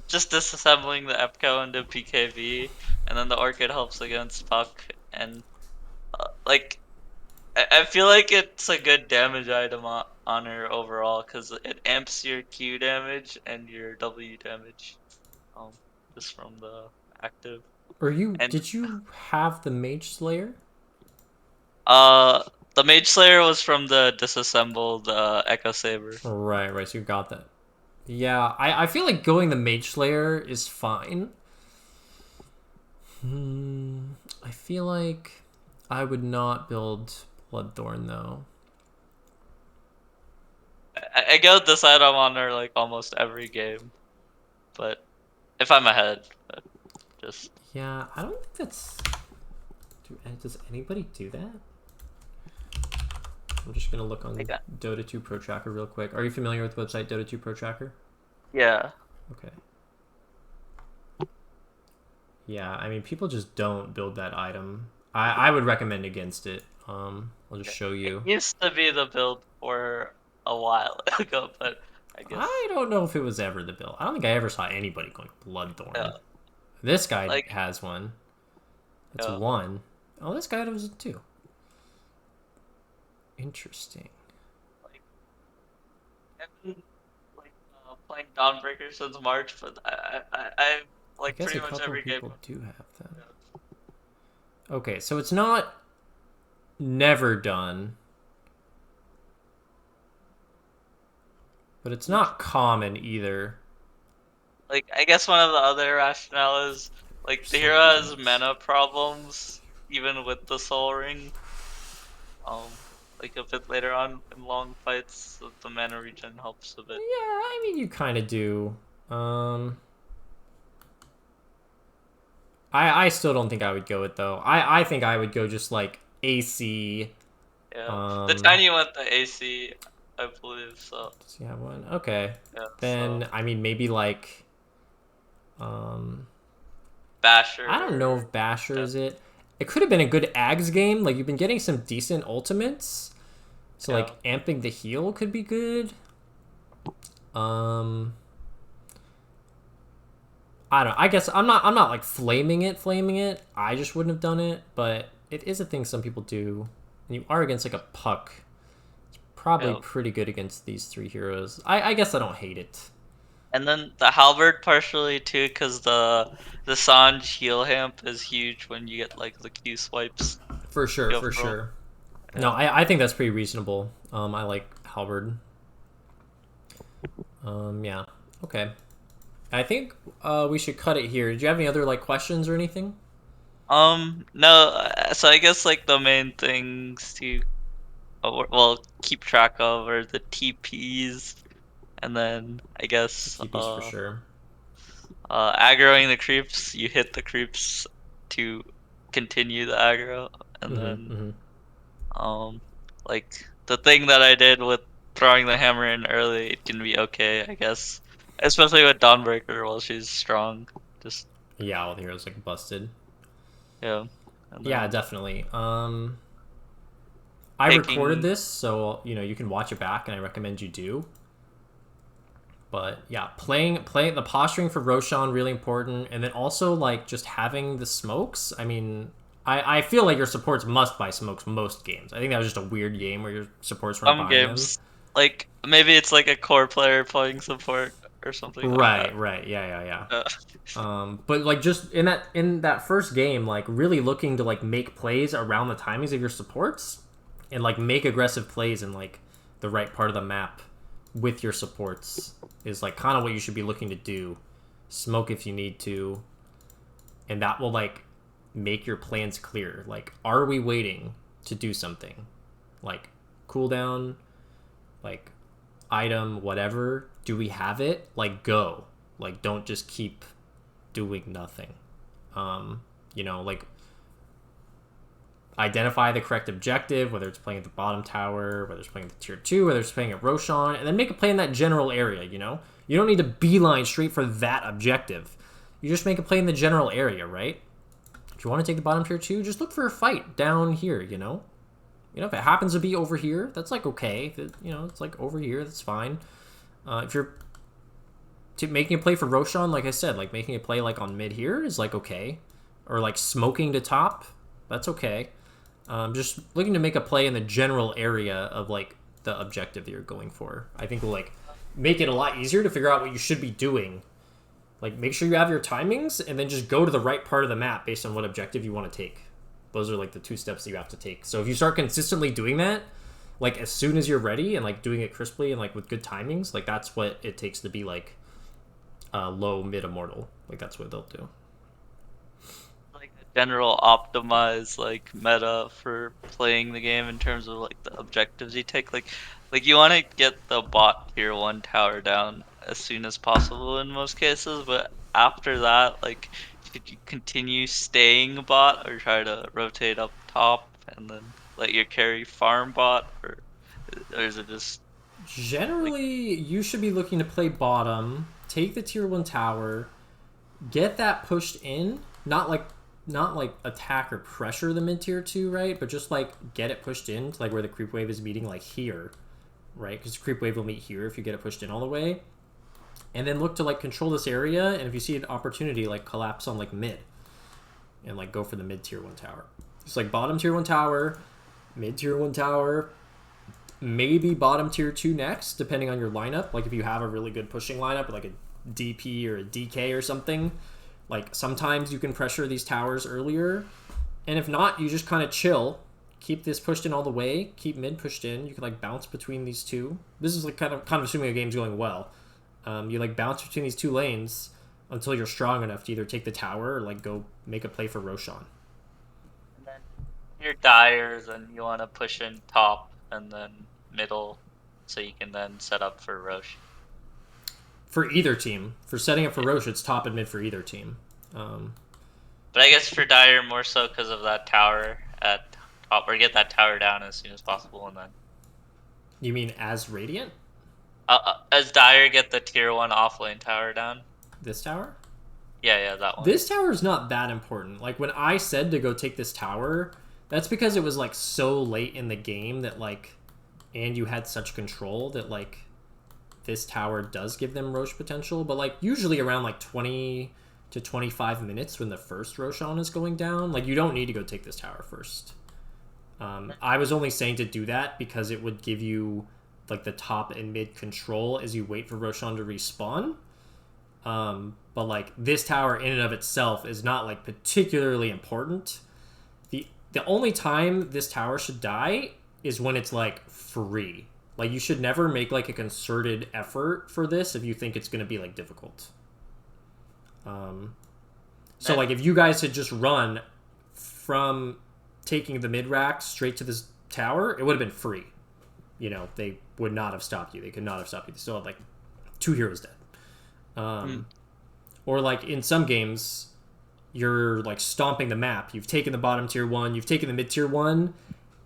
[SPEAKER 1] Just disassembling the Epco into PKV, and then the Orchid helps against Puck, and like I feel like it's a good damage item on her overall because it amps your Q damage and your W damage, um, just from the active. And
[SPEAKER 2] Did you have the Mage Slayer?
[SPEAKER 1] uh, the Mage Slayer was from the disassembled Echo Saber.
[SPEAKER 2] Right, so you got that. Yeah, I feel like going the Mage Slayer is fine. I feel like I would not build Bloodthorn, though.
[SPEAKER 1] I go this item on her like almost every game, but if I'm ahead, but just
[SPEAKER 2] Yeah, I don't think that's... Does anybody do that? I'm just going to look on Dota 2 Pro Tracker real quick. Are you familiar with the website Dota 2 Pro Tracker?
[SPEAKER 1] yeah.
[SPEAKER 2] Okay. Yeah, I mean, people just don't build that item. I would recommend against it. I'll just show you.
[SPEAKER 1] It used to be the build for a while ago, but I guess
[SPEAKER 2] I don't know if it was ever the build. I don't think I ever saw anybody going Bloodthorn.
[SPEAKER 1] yeah.
[SPEAKER 2] This guy
[SPEAKER 1] Like-
[SPEAKER 2] has one. That's
[SPEAKER 1] Yeah.
[SPEAKER 2] one. Oh, this guy does it too. Interesting.
[SPEAKER 1] I've been like playing Dawnbreaker since March, but I like
[SPEAKER 2] I guess
[SPEAKER 1] pretty
[SPEAKER 2] a
[SPEAKER 1] much
[SPEAKER 2] couple
[SPEAKER 1] every
[SPEAKER 2] of
[SPEAKER 1] game.
[SPEAKER 2] people do have that. Okay, so it's not never done, but it's not common either.
[SPEAKER 1] Like I guess one of the other rationale is like the hero has mana problems even with the Soul Ring. Like a bit later on in long fights, the mana regen helps a bit.
[SPEAKER 2] Yeah, I mean, you kind of do. I still don't think I would go it though. I think I would go just like AC.
[SPEAKER 1] Yeah, the tiny went the AC, I believe. So
[SPEAKER 2] Does he have one? Okay.
[SPEAKER 1] yeah,
[SPEAKER 2] Then
[SPEAKER 1] so
[SPEAKER 2] I mean maybe like
[SPEAKER 1] Basher.
[SPEAKER 2] I don't know if Basher is it. It could have been a good Ags game. Like you've been getting some decent ultimates. So like amping the heal could be good. I don't know. I guess I'm not like flaming it. I just wouldn't have done it, but it is a thing some people do. And you are against like a Puck. It's probably pretty good against these three heroes. I guess I don't hate it.
[SPEAKER 1] And then the halberd partially too, because the Sanj heal hamp is huge when you get like the Q swipes.
[SPEAKER 2] For sure.
[SPEAKER 1] Yeah.
[SPEAKER 2] No, I think that's pretty reasonable. I like Halberd. Yeah. Okay. I think we should cut it here. Did you have any other like questions or anything?
[SPEAKER 1] No. So I guess like the main things to keep track of are the TPs, and then I guess
[SPEAKER 2] TPs for sure.
[SPEAKER 1] aggroing the creeps. You hit the creeps to continue the aggro, and then like the thing that I did with throwing the hammer in early, it can be okay, I guess. Especially with Dawnbreaker while she's strong. Just
[SPEAKER 2] yeah, all the heroes like busted.
[SPEAKER 1] yeah.
[SPEAKER 2] Yeah, definitely. I recorded this, so you know you can watch it back, and I recommend you do. But yeah, playing the posturing for Roshan really important, and then also like just having the smokes. I mean, I feel like your supports must buy smokes most games. I think that was just a weird game where your supports weren't buying
[SPEAKER 1] games,
[SPEAKER 2] them.
[SPEAKER 1] like maybe it's like a core player playing support or something.
[SPEAKER 2] Right,
[SPEAKER 1] like
[SPEAKER 2] right, yeah. But like just in that first game, like really looking to like make plays around the timings of your supports, and like make aggressive plays in like the right part of the map with your supports is like kind of what you should be looking to do. Smoke if you need to, and that will like make your plans clear. Like, are we waiting to do something? Like cooldown, like item, whatever. do we have it? Like, go. Like, don't just keep doing nothing. You know, like, identify the correct objective, whether it's playing at the bottom tower, whether it's playing at the tier 2, whether it's playing at Roshan, and then make a play in that general area, you know? You don't need to beeline straight for that objective. You just make a play in the general area, right? If you want to take the bottom tier 2, just look for a fight down here, you know? You know, if it happens to be over here, that's, like, okay. If it, you know, it's, like, over here, that's fine. If you're making a play for Roshan, like I said, like, making a play, like, on mid here is, like, okay. Or, like, smoking to top, that's okay. Just looking to make a play in the general area of, like, the objective that you're going for. I think will, like, make it a lot easier to figure out what you should be doing. Like, make sure you have your timings, and then just go to the right part of the map based on what objective you want to take. Those are, like, the 2 steps that you have to take. So if you start consistently doing that, like, as soon as you're ready and, like, doing it crisply and, like, with good timings, like, that's what it takes to be, like, low, mid, immortal. Like, that's what they'll do.
[SPEAKER 1] Like a general optimized like meta for playing the game in terms of like the objectives you take. Like you want to get the bot tier 1 tower down as soon as possible in most cases, but after that, like, should you continue staying bot or try to rotate up top and then let your carry farm bot, or is it just
[SPEAKER 2] Generally, you should be looking to play bottom, take the tier 1 tower, get that pushed in, not like attack or pressure the mid tier 2, right? But just like get it pushed in to like where the creep wave is meeting, like here, right? Because creep wave will meet here if you get it pushed in all the way. And then look to like control this area, and if you see an opportunity, like collapse on like mid. And like go for the mid tier 1 tower. Just like bottom tier 1 tower, mid tier 1 tower, maybe bottom tier 2 next, depending on your lineup. Like if you have a really good pushing lineup, like a DP or a DK or something, like sometimes you can pressure these towers earlier. And if not, you just kind of chill, keep this pushed in all the way, keep mid pushed in. You can like bounce between these two. This is like kind of assuming a game's going well. You like bounce between these 2 lanes until you're strong enough to either take the tower or like go make a play for Roshan.
[SPEAKER 1] And then your dyers, and you want to push in top and then middle, so you can then set up for Rosh.
[SPEAKER 2] For either team. For setting up for Rosh, it's top and mid for either team.
[SPEAKER 1] But I guess for Dyer more so because of that tower at top, or get that tower down as soon as possible, and then
[SPEAKER 2] You mean as Radiant?
[SPEAKER 1] as Dyer get the tier 1 offlane tower down.
[SPEAKER 2] This tower?
[SPEAKER 1] Yeah, that one.
[SPEAKER 2] This tower is not that important. Like when I said to go take this tower, that's because it was like so late in the game that like, and you had such control that like this tower does give them Rosh potential. But like usually around like 20 to 25 minutes when the first Roshan is going down, like you don't need to go take this tower first. I was only saying to do that because it would give you like the top and mid control as you wait for Roshan to respawn. But like this tower in and of itself is not like particularly important. The only time this tower should die is when it's like free. Like you should never make like a concerted effort for this if you think it's going to be like difficult. So like if you guys had just run from taking the mid rack straight to this tower, it would have been free. You know, they would not have stopped you. They could not have stopped you. They still had like 2 heroes dead. Or like in some games, you're like stomping the map. You've taken the bottom tier 1, you've taken the mid tier 1,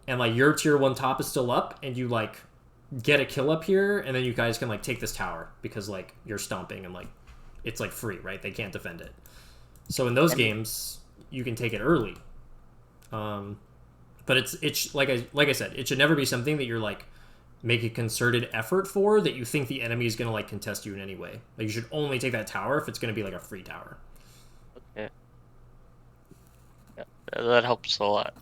[SPEAKER 2] and like your tier 1 top is still up, and you like get a kill up here, and then you guys can like take this tower because like you're stomping and like it's like free, right? They can't defend it. So in those games, you can take it early. But it's like I said, it should never be something that you're like make a concerted effort for that you think the enemy is going to like contest you in any way. Like you should only take that tower if it's going to be like a free tower.
[SPEAKER 1] Okay. Yeah, that helps a lot.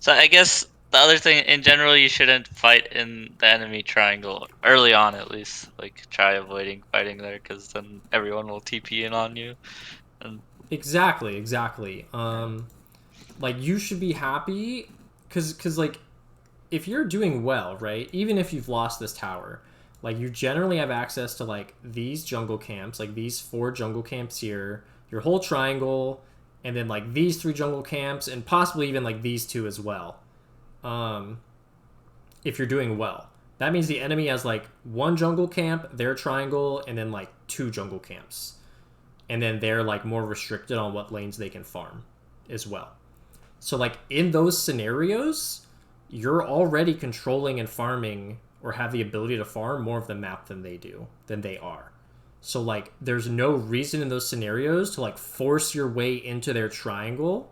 [SPEAKER 1] So I guess the other thing in general, you shouldn't fight in the enemy triangle early on, at least. Like try avoiding fighting there, because then everyone will TP in on you. And
[SPEAKER 2] Exactly. Like you should be happy because like if you're doing well, right, even if you've lost this tower, like you generally have access to like these jungle camps, like these 4 jungle camps here, your whole triangle, and then like these 3 jungle camps, and possibly even like these 2 as well. If you're doing well. That means the enemy has like 1 jungle camp, their triangle, and then like 2 jungle camps. And then they're like more restricted on what lanes they can farm as well. So like in those scenarios, you're already controlling and farming or have the ability to farm more of the map than they are. So like there's no reason in those scenarios to like force your way into their triangle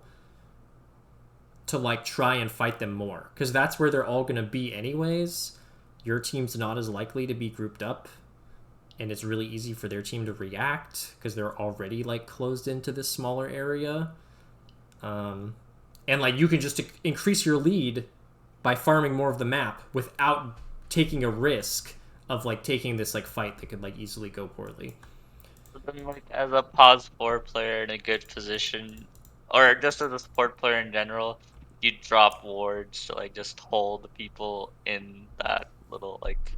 [SPEAKER 2] to like try and fight them more, because that's where they're all going to be anyways. Your team's not as likely to be grouped up, and it's really easy for their team to react because they're already like closed into this smaller area. And like you can just increase your lead by farming more of the map without taking a risk of like taking this like fight that could like easily go poorly.
[SPEAKER 1] But then, like, as a pause 4 player in a good position, or just as a support player in general, you drop wards to like just hold the people in that little like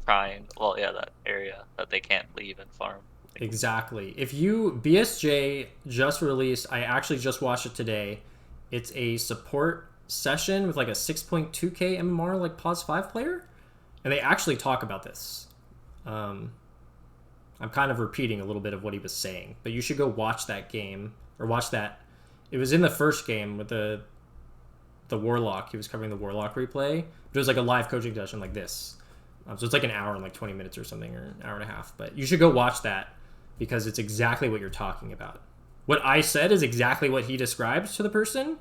[SPEAKER 1] triangle. Well, yeah, that area that they can't leave and farm.
[SPEAKER 2] Exactly. If you BSJ just released, I actually just watched it today. It's a support session with like a 6.2k MMR like pause 5 player, and they actually talk about this. I'm kind of repeating a little bit of what he was saying, but you should go watch that game, or watch that. It was in the first game with the Warlock. He was covering the Warlock replay. But it was like a live coaching session like this. So it's like an hour and like 20 minutes or something, or an hour and a half. But you should go watch that because it's exactly what you're talking about. What I said is exactly what he described to the person.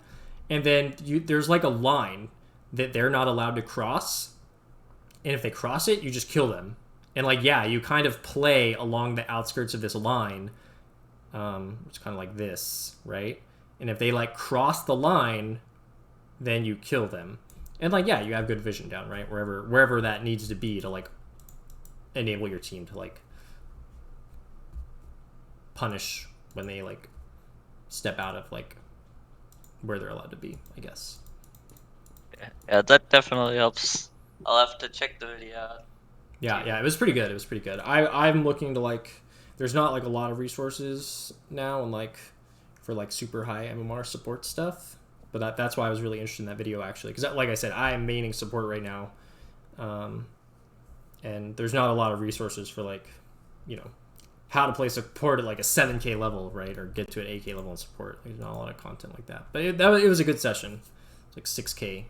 [SPEAKER 2] And then there's like a line that they're not allowed to cross. And if they cross it, you just kill them. And like, yeah, you kind of play along the outskirts of this line. It's kind of like this, right? And if they like cross the line, then you kill them. And like, yeah, you have good vision down, right? Wherever that needs to be to like enable your team to like punish when they like step out of like where they're allowed to be, I guess.
[SPEAKER 1] Yeah, that definitely helps. I'll have to check the video out.
[SPEAKER 2] Yeah, it was pretty good. I'm looking to like, there's not like a lot of resources now and like for like super high MMR support stuff, but that's why I was really interested in that video actually, because like I said, I am maining support right now, and there's not a lot of resources for like, you know, how to play support at like a 7k level, right, or get to an 8k level in support. There's not a lot of content like that, but it was a good session. It's like 6k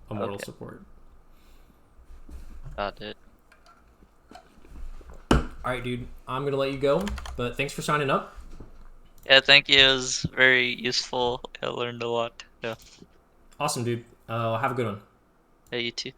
[SPEAKER 2] immortal support.
[SPEAKER 1] Got it.
[SPEAKER 2] All right, dude, I'm gonna let you go, but thanks for signing up.
[SPEAKER 1] Yeah, thank you. It was very useful. I learned a lot. Yeah.
[SPEAKER 2] Awesome, dude. Have a good one.
[SPEAKER 1] Yeah, you too.